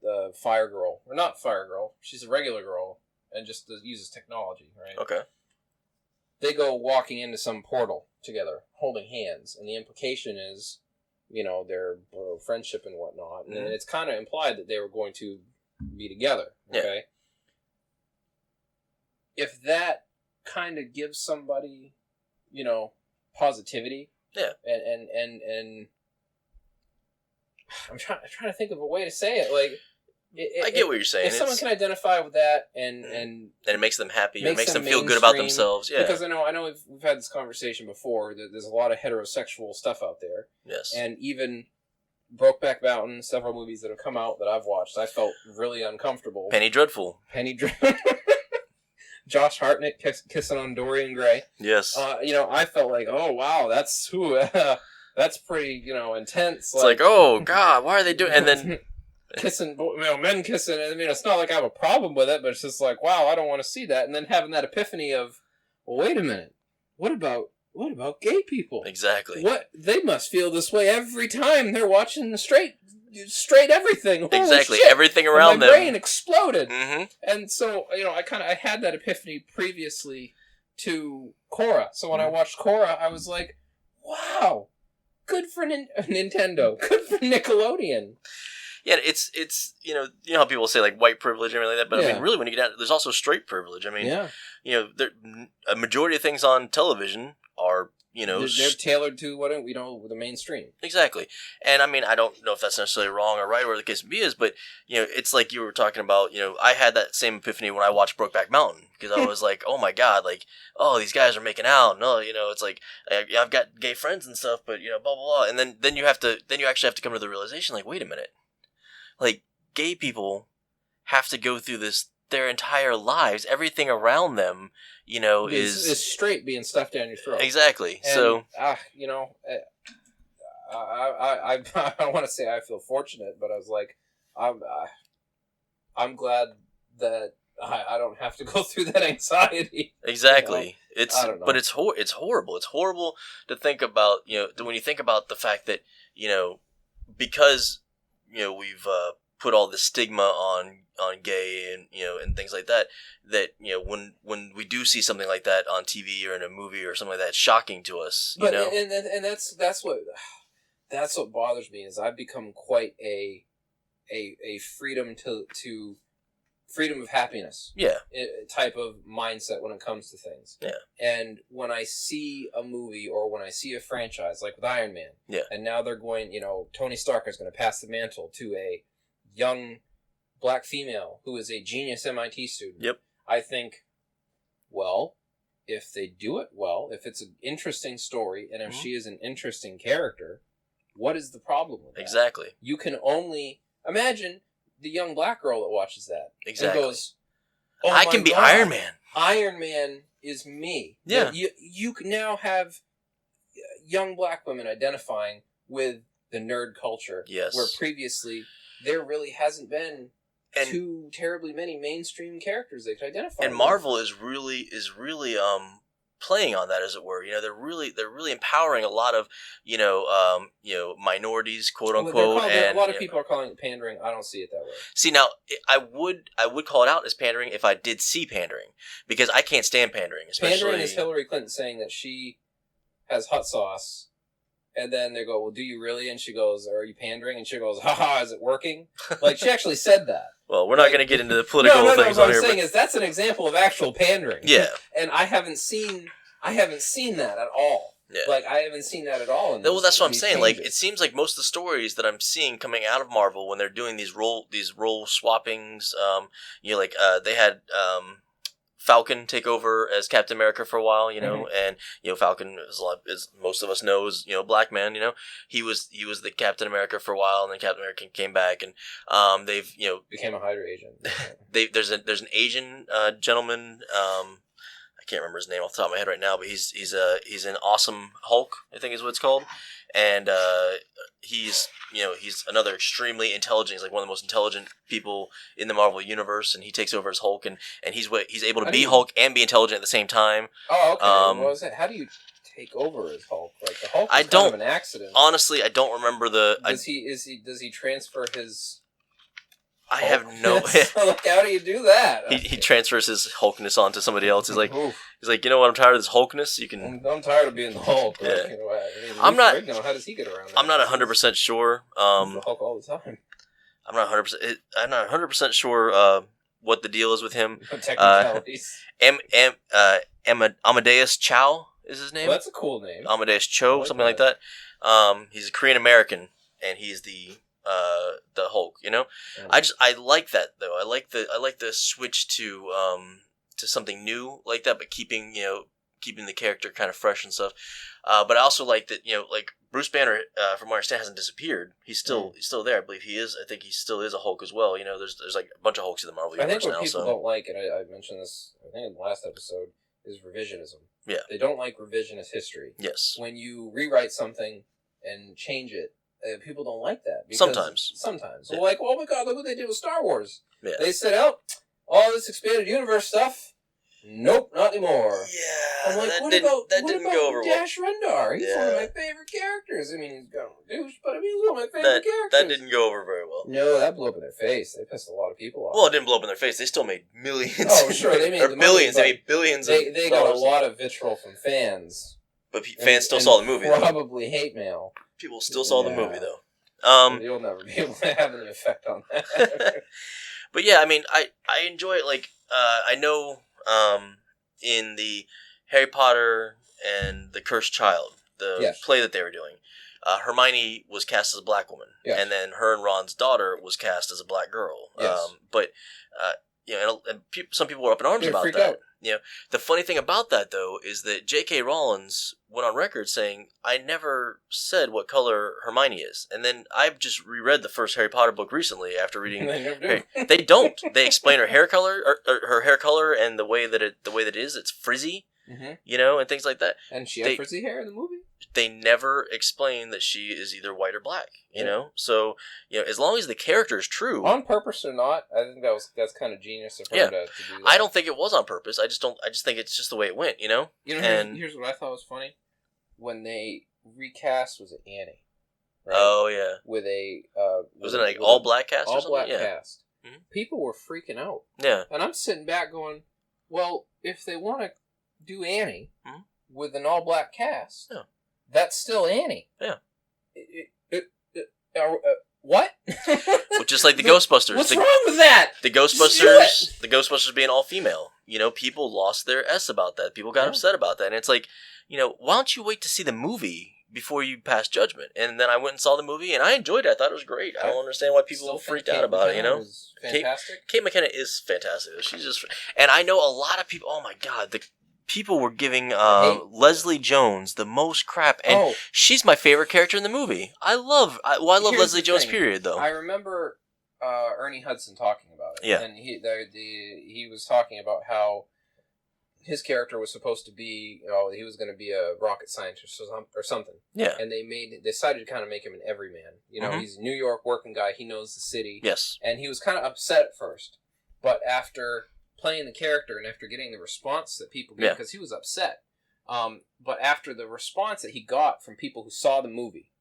the Fire Girl, or not Fire Girl, she's a regular girl, and just uses technology, right? Okay. They go walking into some portal together, holding hands, and the implication is, their friendship and whatnot, and it's kind of implied that they were going to be together, okay? Yeah. If that kind of gives somebody, positivity, and I'm trying to think of a way to say it, like, I get what you're saying. If someone can identify with that and it makes them happy, it makes them feel good about themselves. Yeah, because I know we've had this conversation before. That there's a lot of heterosexual stuff out there. Yes, and even Brokeback Mountain, several movies that have come out that I've watched, I felt really uncomfortable. Penny Dreadful. Josh Hartnett kissing on Dorian Gray. Yes. I felt like, oh wow, that's pretty intense. It's like, oh god, why are they doing? And then. Kissing, men kissing. I mean, it's not like I have a problem with it, but it's just like, wow, I don't want to see that. And then having that epiphany of, well, wait a minute, what about gay people? Exactly. What they must feel this way every time they're watching the straight everything. Holy exactly, shit. everything around my them. My brain exploded. Mm-hmm. And so, I had that epiphany previously to Korra. So when I watched Korra, I was like, wow, good for Nintendo, good for Nickelodeon. Yeah, it's how people say like white privilege and everything like that, but I mean, really, when you get down, there's also straight privilege. I mean, a majority of things on television are they're tailored to the mainstream. Exactly, and I mean, I don't know if that's necessarily wrong or right, or the case may be is, but it's like you were talking about. I had that same epiphany when I watched Brokeback Mountain because I was like, oh my god, like, oh, these guys are making out. No, it's like I've got gay friends and stuff, but blah blah blah, and then you actually have to come to the realization, like, wait a minute. Like, gay people have to go through this their entire lives. Everything around them, is straight being stuffed down your throat. Exactly. And, so, I want to say I feel fortunate, but I was like, I'm glad that I don't have to go through that anxiety. Exactly. I don't know. But it's horrible. It's horrible to think about. When you think about the fact that because. We've put all this stigma on gay and and things like that when we do see something like that on TV or in a movie or something like that, it's shocking to us. But and that's what bothers me is I've become quite a freedom to freedom of happiness type of mindset when it comes to things. Yeah. And when I see a movie or when I see a franchise like with Iron Man, and now they're going, Tony Stark is going to pass the mantle to a young black female who is a genius MIT student. Yep. I think, well, if they do it well, if it's an interesting story, and if she is an interesting character, what is the problem with that? Exactly. You can only imagine the young black girl that watches that. Exactly. And goes, oh, I can be Iron Man. Iron Man is me. Yeah. You can now have young black women identifying with the nerd culture. Yes. Where previously there really hasn't been too terribly many mainstream characters they could identify with. And Marvel is really playing on that, as it were. They're really empowering a lot of minorities, quote unquote. A lot of people are calling it pandering. I don't see it that way. See, now I would call it out as pandering if I did see pandering, because I can't stand pandering. Pandering is Hillary Clinton saying that she has hot sauce, and then they go, "Well, do you really?" And she goes, "Are you pandering?" And she goes, "Haha, is it working?" Like, she actually said that. Well, we're not going to get into the political things what on I'm here. Saying is that's an example of actual pandering. Yeah. And I haven't seen that at all. Yeah. Like, I haven't seen that at all. That's what I'm saying. Changes. Like, it seems like most of the stories that I'm seeing coming out of Marvel when they're doing these role swappings, they had Falcon take over as Captain America for a while, and Falcon as most of us know is black man, he was the Captain America for a while, and then Captain America came back, and they've became a Hydra agent. There's an Asian gentleman. I can't remember his name off the top of my head right now, but he's an awesome Hulk, I think is what it's called, and he's another extremely intelligent. He's like one of the most intelligent people in the Marvel universe, and he takes over as Hulk, and he's able to be Hulk and be intelligent at the same time. Oh, okay. What was it? How do you take over as Hulk? Like the Hulk was kind of an accident. Honestly, I don't remember the. Does he transfer his? I have no. Like, how do you do that? He transfers his Hulkness onto somebody else. He's like, you know what? I'm tired of this Hulkness. You can. I'm tired of being the Hulk. Yeah. Like, I'm not. How does he get around that? I'm not 100% sure. He's the Hulk all the time. I'm not 100%. I'm not 100% sure what the deal is with him. Technicalities. Amadeus Chow is his name. Well, that's a cool name. Amadeus Cho, something like that. He's a Korean American, and he's the Hulk. You know, I like that though. I like the switch to something new like that, but keeping the character kind of fresh and stuff. But I also like that like Bruce Banner, from what I understand, hasn't disappeared. He's still there. I believe he is. I think he still is a Hulk as well. There's like a bunch of Hulks in the Marvel universe now. I think what people don't like, and I mentioned this I think in the last episode, is revisionism. Yeah, they don't like revisionist history. Yes, when you rewrite something and change it. People don't like that. Sometimes. Yeah. Well, like, oh my god, look what they did with Star Wars. Yeah. They said, all this expanded universe stuff, nope, not anymore. Yeah. I'm like, what about go over Dash Rendar? He's one of my favorite characters. I mean, he's kind of a douche, but I mean, he's one of my favorite characters. That didn't go over very well. No, that blew up in their face. They pissed a lot of people off. Well, it didn't blow up in their face. They still made millions. Oh, sure, they made billions. They made billions. They got a lot of vitriol from fans. But fans still saw the movie. Probably hate mail. People still saw the movie, though. You'll never be able to have any effect on that. But yeah, I mean, I enjoy it. Like, I know in the Harry Potter and the Cursed Child, the play that they were doing, Hermione was cast as a black woman, and then her and Ron's daughter was cast as a black girl. Yes. But some people were up in arms about that. The funny thing about that, though, is that J.K. Rowling went on record saying, I never said what color Hermione is. And then I've just reread the first Harry Potter book recently after reading. They don't. They explain her hair color, or her hair color, and the way that it is. It's frizzy, and things like that. And she had frizzy hair in the movie? They never explain that she is either white or black, you know? So, as long as the character is true. On purpose or not, I think that's kind of genius of her to do that. I don't think it was on purpose. I just think it's just the way it went, Here's what I thought was funny. When they recast, was it Annie? Right? Oh, yeah. With a... was it like all-black cast or something? All-black cast. Mm-hmm. People were freaking out. Yeah. And I'm sitting back going, well, if they want to do Annie with an all-black cast... Yeah. That's still Annie. Yeah. What? Well, just like the Ghostbusters. What's wrong with that? The Ghostbusters being all female. People lost their S about that. People got upset about that. And it's like, why don't you wait to see the movie before you pass judgment? And then I went and saw the movie, and I enjoyed it. I thought it was great. I don't understand why people freaked out about it, Fantastic. Kate McKinnon is fantastic. She's just... And I know a lot of people... Oh, my God. People were giving Leslie Jones the most crap, and she's my favorite character in the movie. I love Leslie Jones. Period, though. I remember Ernie Hudson talking about it. Yeah, and he was talking about how his character was supposed to be, he was going to be a rocket scientist or something. Yeah, and they decided to kind of make him an everyman. He's a New York working guy. He knows the city. Yes, and he was kind of upset at first, but after playing the character and after getting the response that people gave, because he was upset, but after the response that he got from people who saw the movie,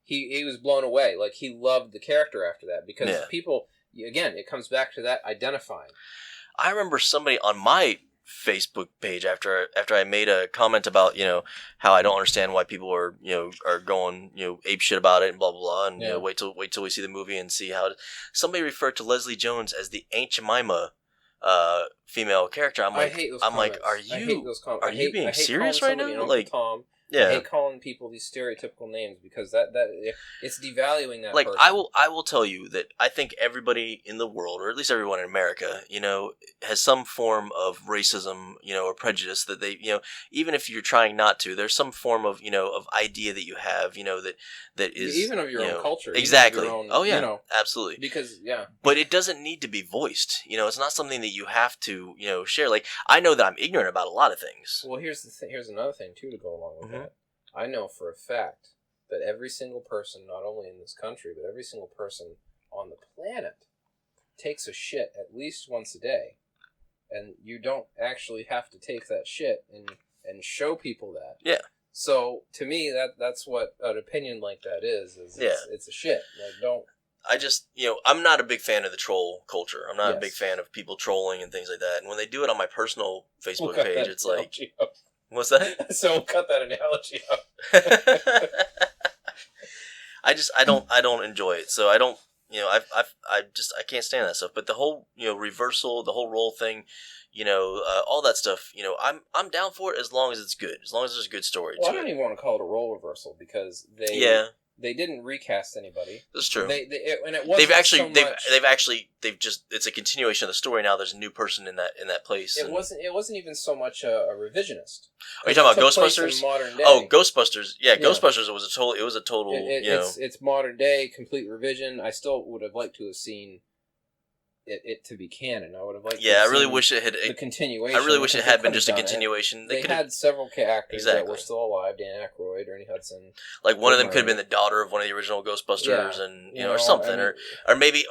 he was blown away. Like, he loved the character after that, because people, again, it comes back to that identifying. I remember somebody on my Facebook page after I made a comment about how I don't understand why people are going ape shit about it and blah blah blah, and wait till we see the movie and see how somebody referred to Leslie Jones as the Aunt Jemima female character. I'm like, are you being serious right now? Like, Tom. I hate calling people these stereotypical names because that it's devaluing that like person. I will tell you that I think everybody in the world, or at least everyone in America, has some form of racism, or prejudice that they, even if you're trying not to, there's some form of, of idea that you have, that is even of your own culture. Exactly. Own, absolutely. Because but it doesn't need to be voiced. It's not something that you have to, share. Like I know that I'm ignorant about a lot of things. Well, here's another thing too to go along with that. I know for a fact that every single person, not only in this country, but every single person on the planet takes a shit at least once a day. And you don't actually have to take that shit and show people that. Yeah. So, to me, that's what an opinion like that is it's a shit. Like, don't... I just, I'm not a big fan of the troll culture. I'm not a big fan of people trolling and things like that. And when they do it on my personal Facebook page, it's like... What's that? So we'll cut that analogy up. I don't enjoy it. So I don't, I can't stand that stuff. But the whole, reversal, the whole role thing, all that stuff, I'm down for it as long as it's good. As long as there's a good story to it. I don't even want to call it a role reversal because they didn't recast anybody. That's true. And it wasn't it's a continuation of the story now. There's a new person in that place. It wasn't even so much a revisionist. Are you talking about Ghostbusters? Modern day. Oh, Ghostbusters. Yeah, Ghostbusters was a total, It's modern day, complete revision. I still would have liked to have seen it to be canon. I would have liked to have I really wish it had the continuation. I really wish it had been just a continuation. They had several actors that were still alive, Dan Aykroyd, Ernie Hudson. Like one of them could have been the daughter of one of the original Ghostbusters, and or something, or maybe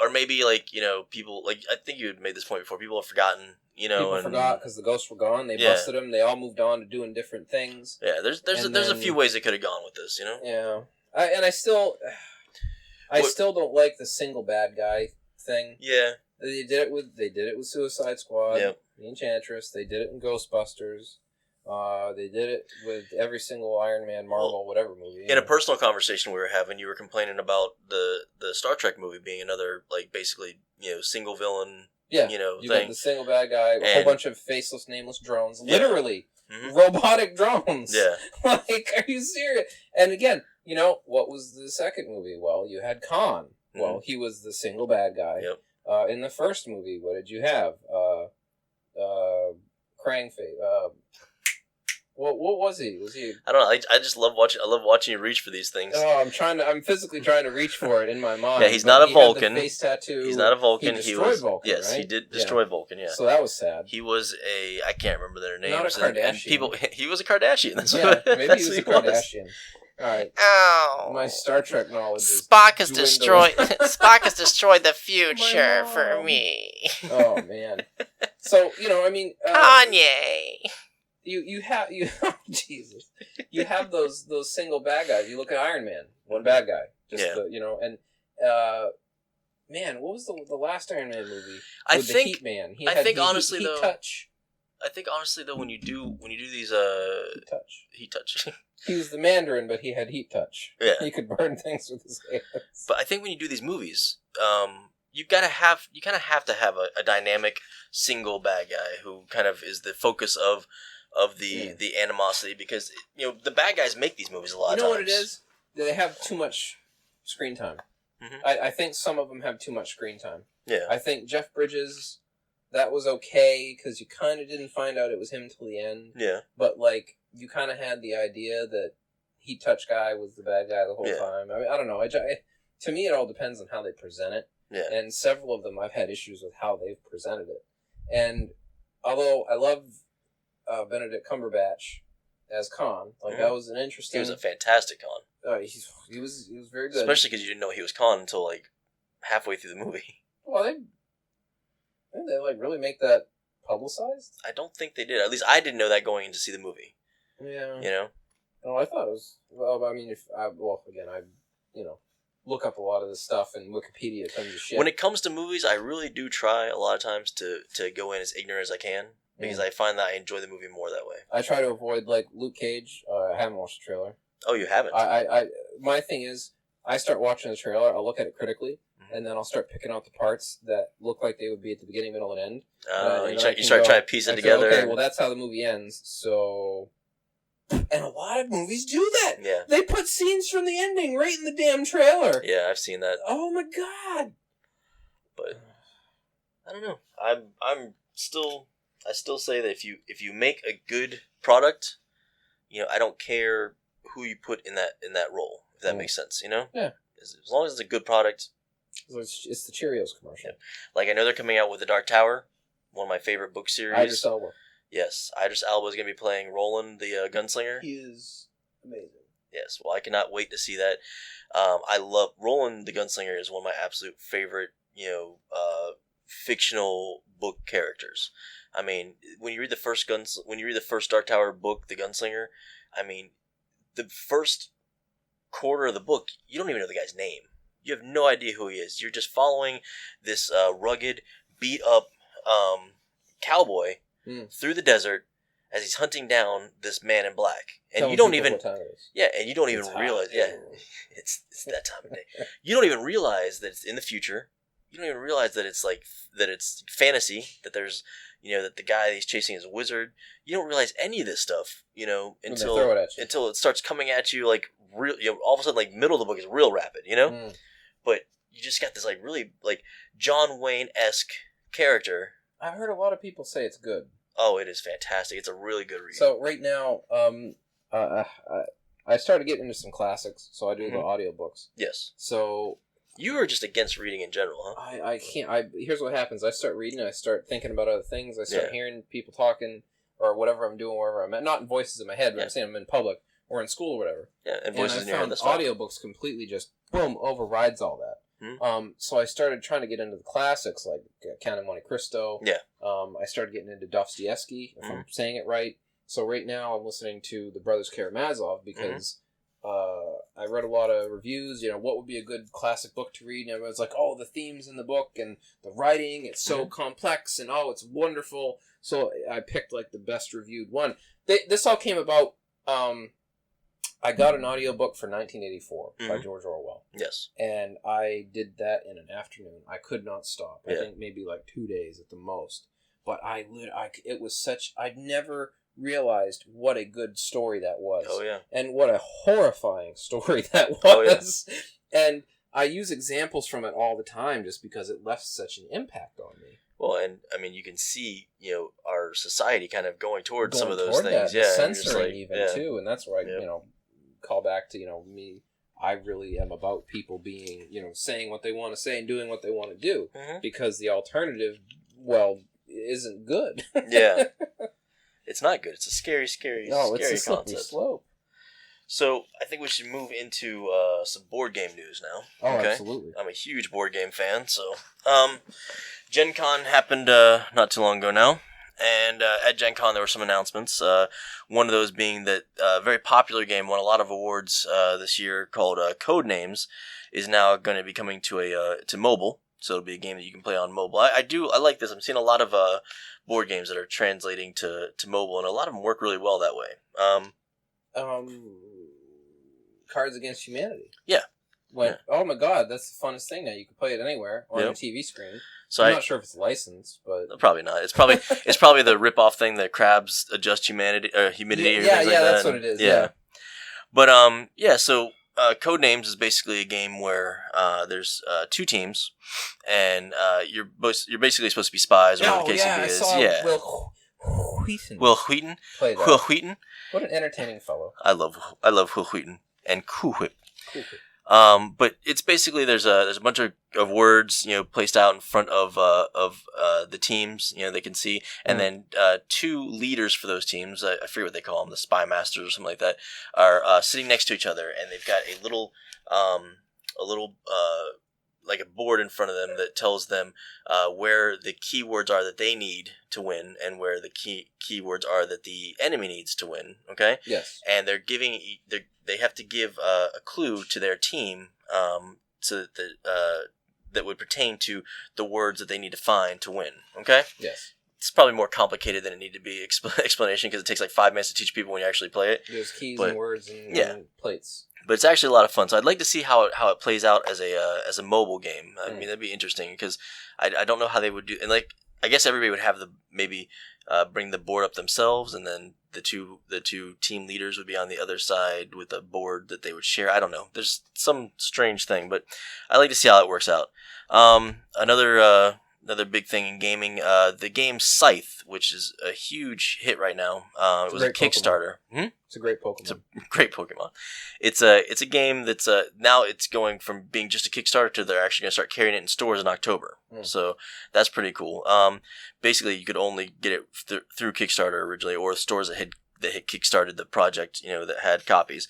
like people like I think you had made this point before. People have forgotten, people forgot because the ghosts were gone. They busted them. They all moved on to doing different things. Yeah, there's a few ways they could have gone with this, Yeah, I still don't like the single bad guy thing. Yeah. They did it with Suicide Squad, the Enchantress. They did it in Ghostbusters. They did it with every single Iron Man, Marvel, whatever movie. In a personal conversation we were having, you were complaining about the Star Trek movie being another basically single villain. Yeah, you thing. Got the single bad guy, a whole bunch of faceless, nameless drones, literally robotic drones. Yeah, like, are you serious? And again, what was the second movie? Well, you had Khan. Well, he was the single bad guy. Yep. In the first movie, what did you have? Krangface. What was he? Was he? I don't know. I just love watching. I love watching you reach for these things. Oh, I'm physically trying to reach for it in my mind. Yeah, he's not a Vulcan. Had the face tattoo. He's not a Vulcan. He destroyed Vulcan. Yes, right? he did destroy Vulcan. Yeah. So that was sad. He was I can't remember their names. Not a Kardashian. He was a Kardashian. That's maybe he was a Kardashian. All right. Oh, my Star Trek knowledge. Spock has destroyed. Spock has destroyed the future for me. Oh man. So Kanye. You have Jesus. You have those single bad guys. You look at Iron Man, one bad guy. Man, what was the last Iron Man movie? The Heat Man. I think honestly though, when you do these heat touch. He was the Mandarin, but he had heat touch. Yeah, he could burn things with his hands. But I think when you do these movies, you kind of have to have a dynamic single bad guy who kind of is the focus of the animosity, because the bad guys make these movies a lot of times. You know what it is? They have too much screen time. Mm-hmm. I think some of them have too much screen time. Yeah. I think Jeff Bridges, that was okay because you kind of didn't find out it was him till the end. Yeah. But you kind of had the idea that Heat Touch guy was the bad guy the whole time. I mean, I don't know. To me, it all depends on how they present it. Yeah. And several of them, I've had issues with how they've presented it. And although I love Benedict Cumberbatch as Khan, that was an interesting. He was a fantastic Khan. He was very good. Especially because you didn't know he was Khan until halfway through the movie. Well, didn't they really make that publicized? I don't think they did. At least I didn't know that going in to see the movie. Yeah. Oh, I thought it was. Well, I mean, I look up a lot of this stuff in Wikipedia, tons of shit. When it comes to movies, I really do try a lot of times to go in as ignorant as I can, because I find that I enjoy the movie more that way. I try to avoid Luke Cage. I haven't watched the trailer. Oh, you haven't? My thing is, I start watching the trailer. I'll look at it critically, and then I'll start picking out the parts that look like they would be at the beginning, middle, and end. You start trying to piece it together. Okay, well, that's how the movie ends. So, and And a lot of movies do that. Yeah. They put scenes from the ending right in the damn trailer. Yeah, I've seen that. Oh my god. But I don't know. I still say that if you make a good product, I don't care who you put in that role, if that makes sense, Yeah. As long as it's a good product. It's the Cheerios commercial. Yeah. Like, I know they're coming out with The Dark Tower, one of my favorite book series. Idris Elba. Yes, Idris Elba is going to be playing Roland, the gunslinger. He is amazing. Yes, well, I cannot wait to see that. I love Roland, the gunslinger is one of my absolute favorite, fictional book characters. I mean, when you read the first Dark Tower book, The Gunslinger, I mean, the first quarter of the book, you don't even know the guy's name. You have no idea who he is. You're just following this rugged, beat up cowboy through the desert as he's hunting down this man in black, and you don't even realize. Yeah, it's that time of day. You don't even realize that it's in the future. You don't even realize that it's that it's fantasy. That there's that the guy he's chasing is a wizard. You don't realize any of this stuff. Until it starts coming at you like real. All of a sudden, like middle of the book is real rapid. But you just got this really John Wayne-esque character. I've heard a lot of people say it's good. Oh, it is fantastic. It's a really good read. So right now, I started getting into some classics, so I do the audiobooks. Yes. So you were just against reading in general, huh? I can't. Here's what happens. I start reading, I start thinking about other things. I start hearing people talking or whatever I'm doing, wherever I'm at. Not in voices in my head, but I'm saying I'm in public or in school or whatever. Yeah, and voices in your head. And I found audiobooks completely just, boom, overrides all that. So I started trying to get into the classics like Count of Monte Cristo. Yeah. I started getting into Dostoevsky, if I'm saying it right. So right now I'm listening to the Brothers Karamazov because I read a lot of reviews, what would be a good classic book to read, and everyone's like, oh, the themes in the book and the writing, it's so complex, and oh, it's wonderful. So I picked the best reviewed one. This all came about, I got an audiobook for 1984 by George Orwell. Yes. And I did that in an afternoon. I could not stop. I think maybe 2 days at the most. But it was I'd never realized what a good story that was. Oh, yeah. And what a horrifying story that was. Oh, yeah. And I use examples from it all the time just because it left such an impact on me. Well, and I mean, you can see, our society kind of going towards some of those things. That, censoring too. And that's where I, call back to, me. I really am about people being, saying what they want to say and doing what they want to do. Because the alternative, isn't good. Yeah. It's not good. It's a scary it's a slippery concept. Slope. So I think we should move into some board game news now. Oh, okay? Absolutely. I'm a huge board game fan. So Gen Con happened not too long ago now. And at Gen Con there were some announcements. One of those being that a very popular game, won a lot of awards this year, called Codenames, is now going to be coming to mobile. So it'll be a game that you can play on mobile. I like this. I'm seeing a lot of board games that are translating to mobile, and a lot of them work really well that way. Cards Against Humanity. Yeah. Oh my God, that's the funnest thing now. You can play it anywhere on a TV screen. So I'm not sure if it's licensed, but probably not. It's probably the rip-off thing that crabs adjust humidity or things like that. Yeah, that's what it is. Yeah. But so Codenames is basically a game where there's two teams, and you're basically supposed to be spies or whatever the case may be. Will Wheaton. Play that. Will Wheaton. What an entertaining fellow. I love Will Wheaton and Cool Whip. But it's basically there's a bunch of words placed out in front of the teams they can see, and then two leaders for those teams, I forget what they call them, the spy masters or something like that, are sitting next to each other, and they've got a little like a board in front of them that tells them where the keywords are that they need to win and where the keywords are that the enemy needs to win. Okay. Yes. And they have to give a clue to their team so that that would pertain to the words that they need to find to win. Okay. Yes. It's probably more complicated than it need to be explanation because it takes 5 minutes to teach people when you actually play it. There's keys and words and plates. But it's actually a lot of fun. So I'd like to see how it plays out as a mobile game. I mean, that'd be interesting because I don't know how they would do. And I guess everybody would have maybe bring the board up themselves, and then the two team leaders would be on the other side with a board that they would share. I don't know. There's some strange thing, but I like to see how it works out. Another big thing in gaming, the game Scythe, which is a huge hit right now. It was a Kickstarter. It's a great Pokemon. It's a great Pokemon. It's a game that's now it's going from being just a Kickstarter to they're actually going to start carrying it in stores in October. So that's pretty cool. Basically, you could only get it through Kickstarter originally, or stores that had kickstarted the project, that had copies.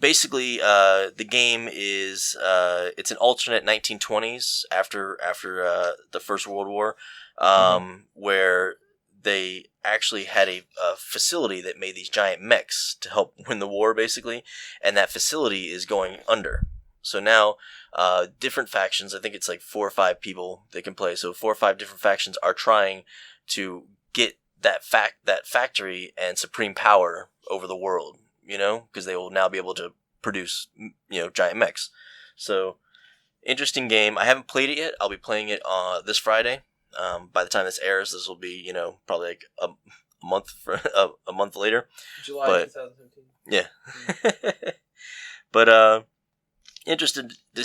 Basically, the game is it's an alternate 1920s after the First World War, where they actually had a facility that made these giant mechs to help win the war, basically, and that facility is going under. So now, different factions, I think it's like 4 or 5 people that can play, so 4 or 5 different factions are trying to get that factory and supreme power over the world, because they will now be able to produce, giant mechs. So, interesting game. I haven't played it yet. I'll be playing it this Friday. By the time this airs, this will be, probably like a month later. July 2015. Yeah. But interesting to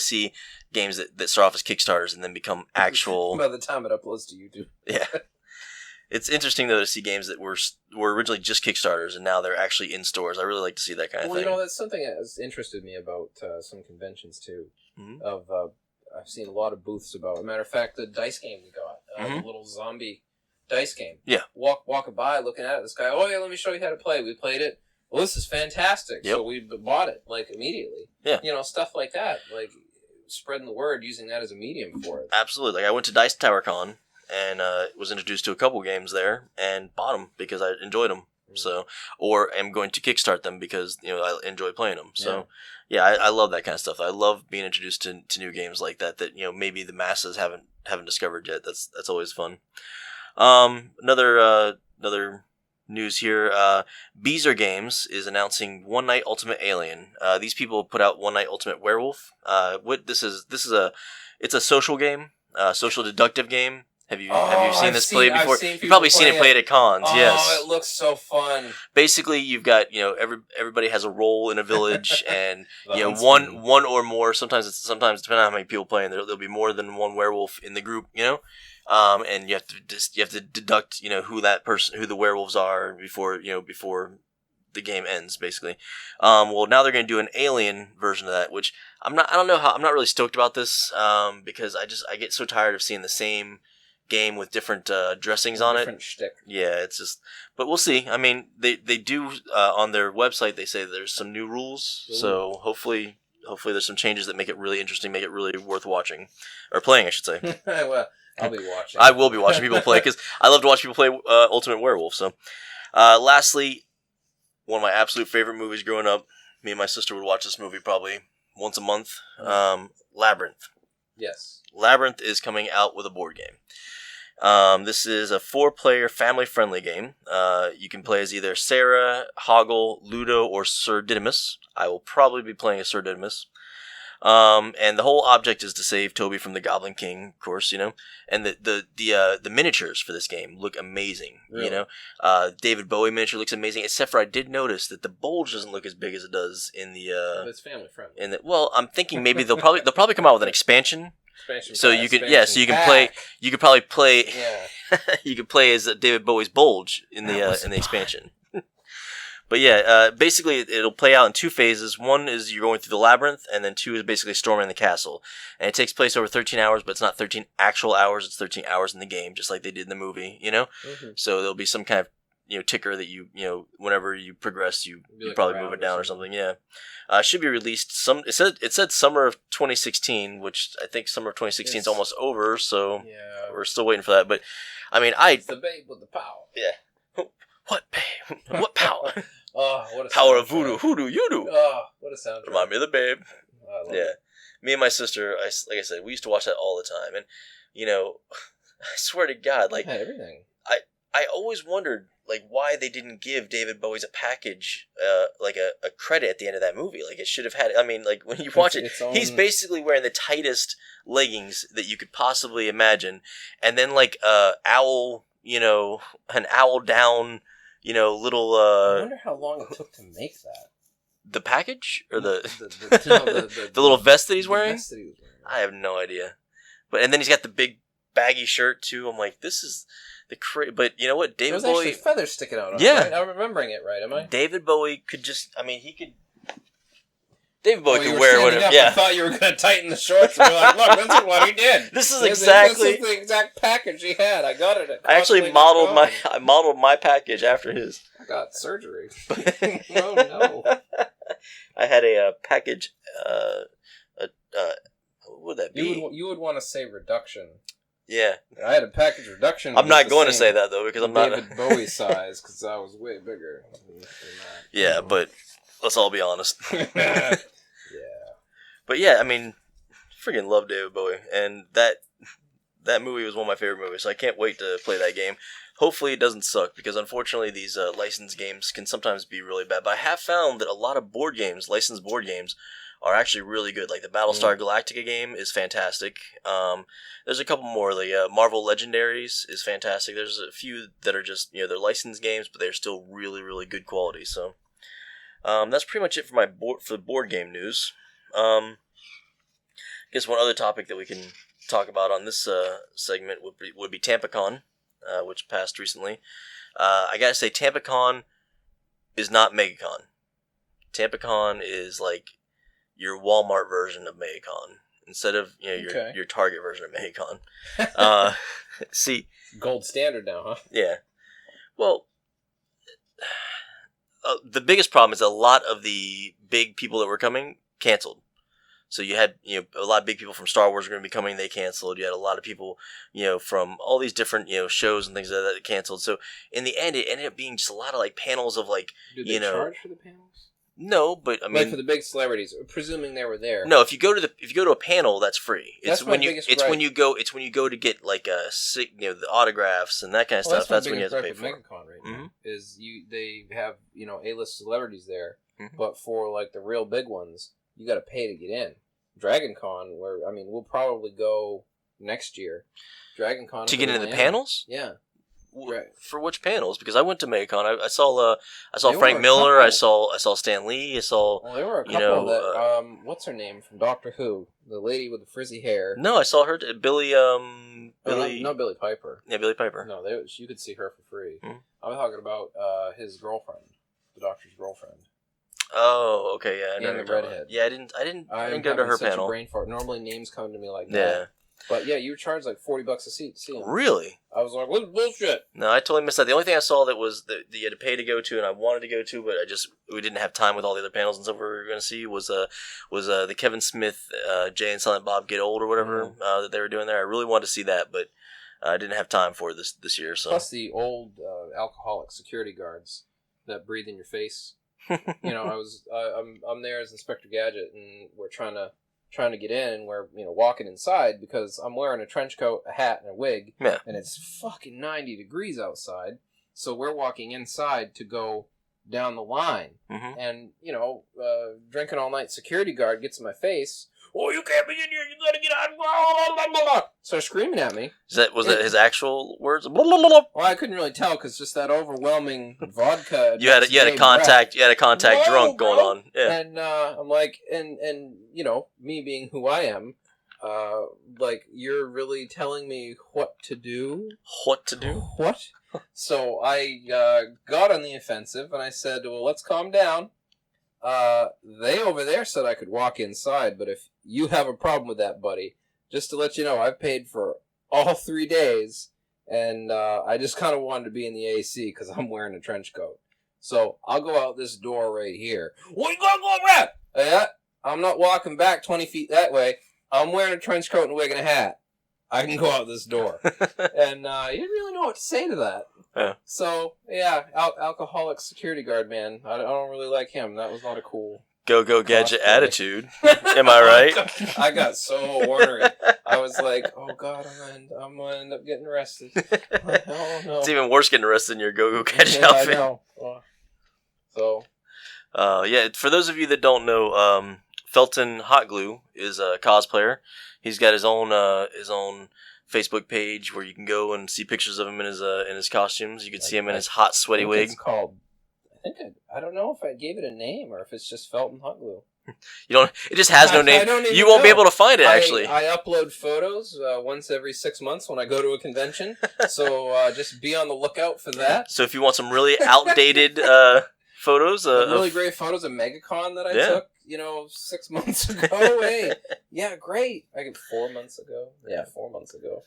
see games that start off as Kickstarters and then become actual. By the time it uploads to YouTube. Yeah. It's interesting, though, to see games that were originally just Kickstarters and now they're actually in stores. I really like to see that kind of thing. Well, that's something that has interested me about some conventions, too. I've seen a lot of booths about. As a matter of fact, the dice game we got, the little zombie dice game. Yeah. Walking by, looking at it, this guy, oh, yeah, let me show you how to play. We played it. Well, this is fantastic. Yep. So we bought it, immediately. Yeah. Stuff like that. Spreading the word, using that as a medium for it. Absolutely. I went to Dice Tower Con and was introduced to a couple games there and bought them because I enjoyed them. So, or am going to kickstart them because I enjoy playing them. So, yeah, I love that kind of stuff. I love being introduced to new games like that maybe the masses haven't discovered yet. That's always fun. Another news here. Beezer Games is announcing One Night Ultimate Alien. These people put out One Night Ultimate Werewolf. It's a social game, social deductive game. Have you seen this played before? You've probably seen it played at cons. Yes. Oh, it looks so fun. Basically, you've got everybody has a role in a village, and one or more. Sometimes depending on how many people playing, there'll be more than one werewolf in the group. And you have to deduct who the werewolves are before the game ends, basically. Well, now they're going to do an alien version of that, which I'm not really stoked about this because I get so tired of seeing the same game with different dressings on different shtick. Yeah, it's just, but we'll see. I mean, they do on their website they say there's some new rules, so hopefully there's some changes that make it really interesting, make it really worth watching or playing, I should say. Well, I'll be watching. I will be watching people play because I love to watch people play Ultimate Werewolf. So, lastly, one of my absolute favorite movies growing up. Me and my sister would watch this movie probably once a month. Labyrinth. Yes. Labyrinth is coming out with a board game. This is a 4-player family-friendly game. You can play as either Sarah, Hoggle, Ludo, or Sir Didymus. I will probably be playing as Sir Didymus. And the whole object is to save Toby from the Goblin King, of course, And the miniatures for this game look amazing, really? David Bowie miniature looks amazing, except for I did notice that the bulge doesn't look as big as it does in the. It's family friendly. Well, I'm thinking maybe they'll probably come out with an expansion. So you could play. You could probably play. Yeah. You could play as David Bowie's bulge in the expansion. But yeah, basically it'll play out in 2 phases. 1 is you're going through the labyrinth, and then 2 is basically storming the castle. And it takes place over 13 hours, but it's not 13 actual hours. It's 13 hours in the game, just like they did in the movie. Mm-hmm. So there'll be some kind of ticker that you whenever you progress, you probably move it down or something. Yeah. Should be released. It said summer of 2016, which I think summer of 2016 is almost over. So we're still waiting for that. But I mean, it's the babe with the power. Yeah. What babe? What power? Oh, what a power of voodoo. Hoodoo, you do. Oh, what a soundtrack. Remind me of the babe. I love it. Me and my sister, like I said, we used to watch that all the time. And, I swear to God, everything. I always wondered, why they didn't give David Bowie's a package, a credit at the end of that movie. It should have had, when you watch it, he's basically wearing the tightest leggings that you could possibly imagine. And then, owl, an owl down little. I wonder how long it took to make that. The package or the the little vest that he's wearing? Vest that he was wearing. I have no idea. And then he's got the big baggy shirt too. I'm like, this is the But you know what, David Bowie. There's actually feathers sticking out. Yeah, right? I'm remembering it right. Am I? David Bowie could just. I mean, he could. David Bowie could wear whatever. Yeah. I thought you were going to tighten the shorts. And you're like, look, this is what he did. This is exactly the exact package he had. I got it. I actually modeled my package after his. I got surgery. Oh no. I had a package. What would that be? You would want to say reduction. Yeah. I had a package reduction. I'm not going to say that though because I'm not David Bowie size because I was way bigger than that. Yeah, but let's all be honest. Yeah. But yeah, I mean, freaking love David Bowie, and that movie was one of my favorite movies. So I can't wait to play that game. Hopefully it doesn't suck because unfortunately these licensed games can sometimes be really bad. But I have found that a lot of licensed board games, are actually really good. Like the Battlestar Galactica game is fantastic. There's a couple more. The Marvel Legendaries is fantastic. There's a few that are just they're licensed games, but they're still really really good quality. So that's pretty much it for the board game news. I guess one other topic that we can talk about on this segment would be TampaCon, which passed recently. I gotta say, TampaCon is not MegaCon. TampaCon is like your Walmart version of MegaCon instead of your Target version of MegaCon. See, gold standard now, huh? Yeah. Well, the biggest problem is a lot of the big people that were coming canceled. So you had a lot of big people from Star Wars were going to be coming. They canceled. You had a lot of people from all these different shows and things like that canceled. So in the end, it ended up being just a lot of like panels of like Did they charge for the panels? No, but I mean, like for the big celebrities, presuming they were there. No, if you go to a panel, that's free. That's when you go to get like the autographs and that kind of stuff. That's when you have to pay for. MegaCon right now is they have A-list celebrities there, but for like the real big ones, you got to pay to get in. DragonCon, we'll probably go next year. DragonCon to get into the panels. Yeah. Right. For which panels? Because I went to MegaCon. I saw Frank Miller. I saw Stan Lee. I saw. Well, there were a couple that. What's her name from Doctor Who? The lady with the frizzy hair. No, I saw her. Billy. Not Billy Piper. Yeah, Billy Piper. No, you could see her for free. I'm talking about his girlfriend, the Doctor's girlfriend. Oh, okay, yeah, I know. And the redhead. Yeah, I didn't go to her panel. A brain fart. Normally, names come to me like that. Yeah. But yeah, you were charged like $40 a seat to see him. Really? I was like, "What bullshit?" No, I totally missed that. The only thing I saw that you had to pay to go to, and I wanted to go to, but we didn't have time with all the other panels and stuff we were going to see was the Kevin Smith, Jay and Silent Bob Get Old or whatever that they were doing there. I really wanted to see that, but I didn't have time for it this year. So plus the old alcoholic security guards that breathe in your face. I'm there as Inspector Gadget, and we're trying to get in, and we're walking inside because I'm wearing a trench coat, a hat, and a wig, and it's fucking 90 degrees outside. So we're walking inside to go down the line, and drinking all night security guard gets in my face. Oh, you can't be in here! You gotta get out! Blah, blah, blah, blah. Starts screaming at me. Was that his actual words? Blah, blah, blah. Well, I couldn't really tell because just that overwhelming vodka. You had a contact drunk going on. Yeah. And I'm like, and me being who I am, like you're really telling me what to do? What to do? What? So I got on the offensive and I said, well, let's calm down. They over there said I could walk inside, but if you have a problem with that, buddy, just to let you know, I've paid for all 3 days, and I just kind of wanted to be in the AC because I'm wearing a trench coat. So I'll go out this door right here. What you gonna go around? Yeah, I'm not walking back 20 feet that way. I'm wearing a trench coat and a wig and a hat. I can go out this door. And you didn't really know what to say to that. Yeah. So, yeah, alcoholic security guard, man. I don't really like him. That was not a cool... Go gadget attitude. Am I right? I got so ornery. I was like, oh God, I'm gonna end up getting arrested. Oh no. It's even worse getting arrested in your go gadget outfit. I know. For those of you that don't know, Felton Hot Glue is a cosplayer. He's got his own Facebook page where you can go and see pictures of him in his costumes. You can see him in his hot, sweaty wig. It's called. I don't know if I gave it a name or if it's just Felton Hot Glue. You don't. It just has no name. You won't be able to find it. Actually, I upload photos once every 6 months when I go to a convention. So just be on the lookout for that. So if you want some really outdated photos, really great photos of MegaCon that I took, 6 months ago. Hey, yeah, great. 4 months ago. Yeah, 4 months ago.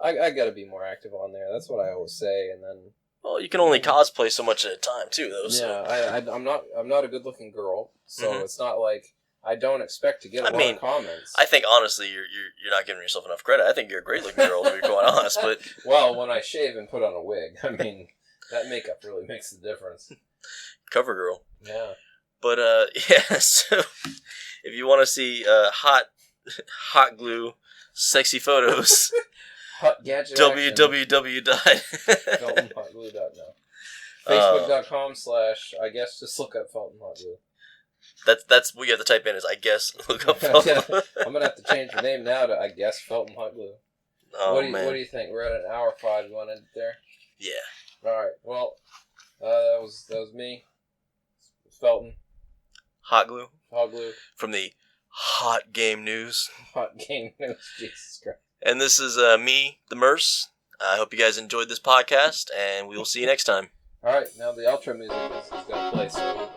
I got to be more active on there. That's what I always say, and then. Well, you can only cosplay so much at a time, too, though. So. Yeah, I'm not a good-looking girl, so it's not like I don't expect to get a lot of comments. I think honestly, you're not giving yourself enough credit. I think you're a great-looking girl, to be quite honest. But well, when I shave and put on a wig, that makeup really makes the difference. Cover girl. Yeah. But so if you want to see hot glue, sexy photos. Hot gadget www.feltonhotglue.no Facebook.com/ I guess just look up Felton Hot Glue. That's what you have to type in is I guess look up Felton. Yeah, I'm gonna have to change the name now to I guess Felton Hot Glue. Oh, what do you think? We're at an hour 5. You want to end it there? Yeah. All right. Well, that was me. Felton. Hot Glue. Hot Glue. From the Hot Game News. Hot Game News. Jesus Christ. And this is me, the Merce. I hope you guys enjoyed this podcast, and we will see you next time. All right, now the outro music is going to play, so...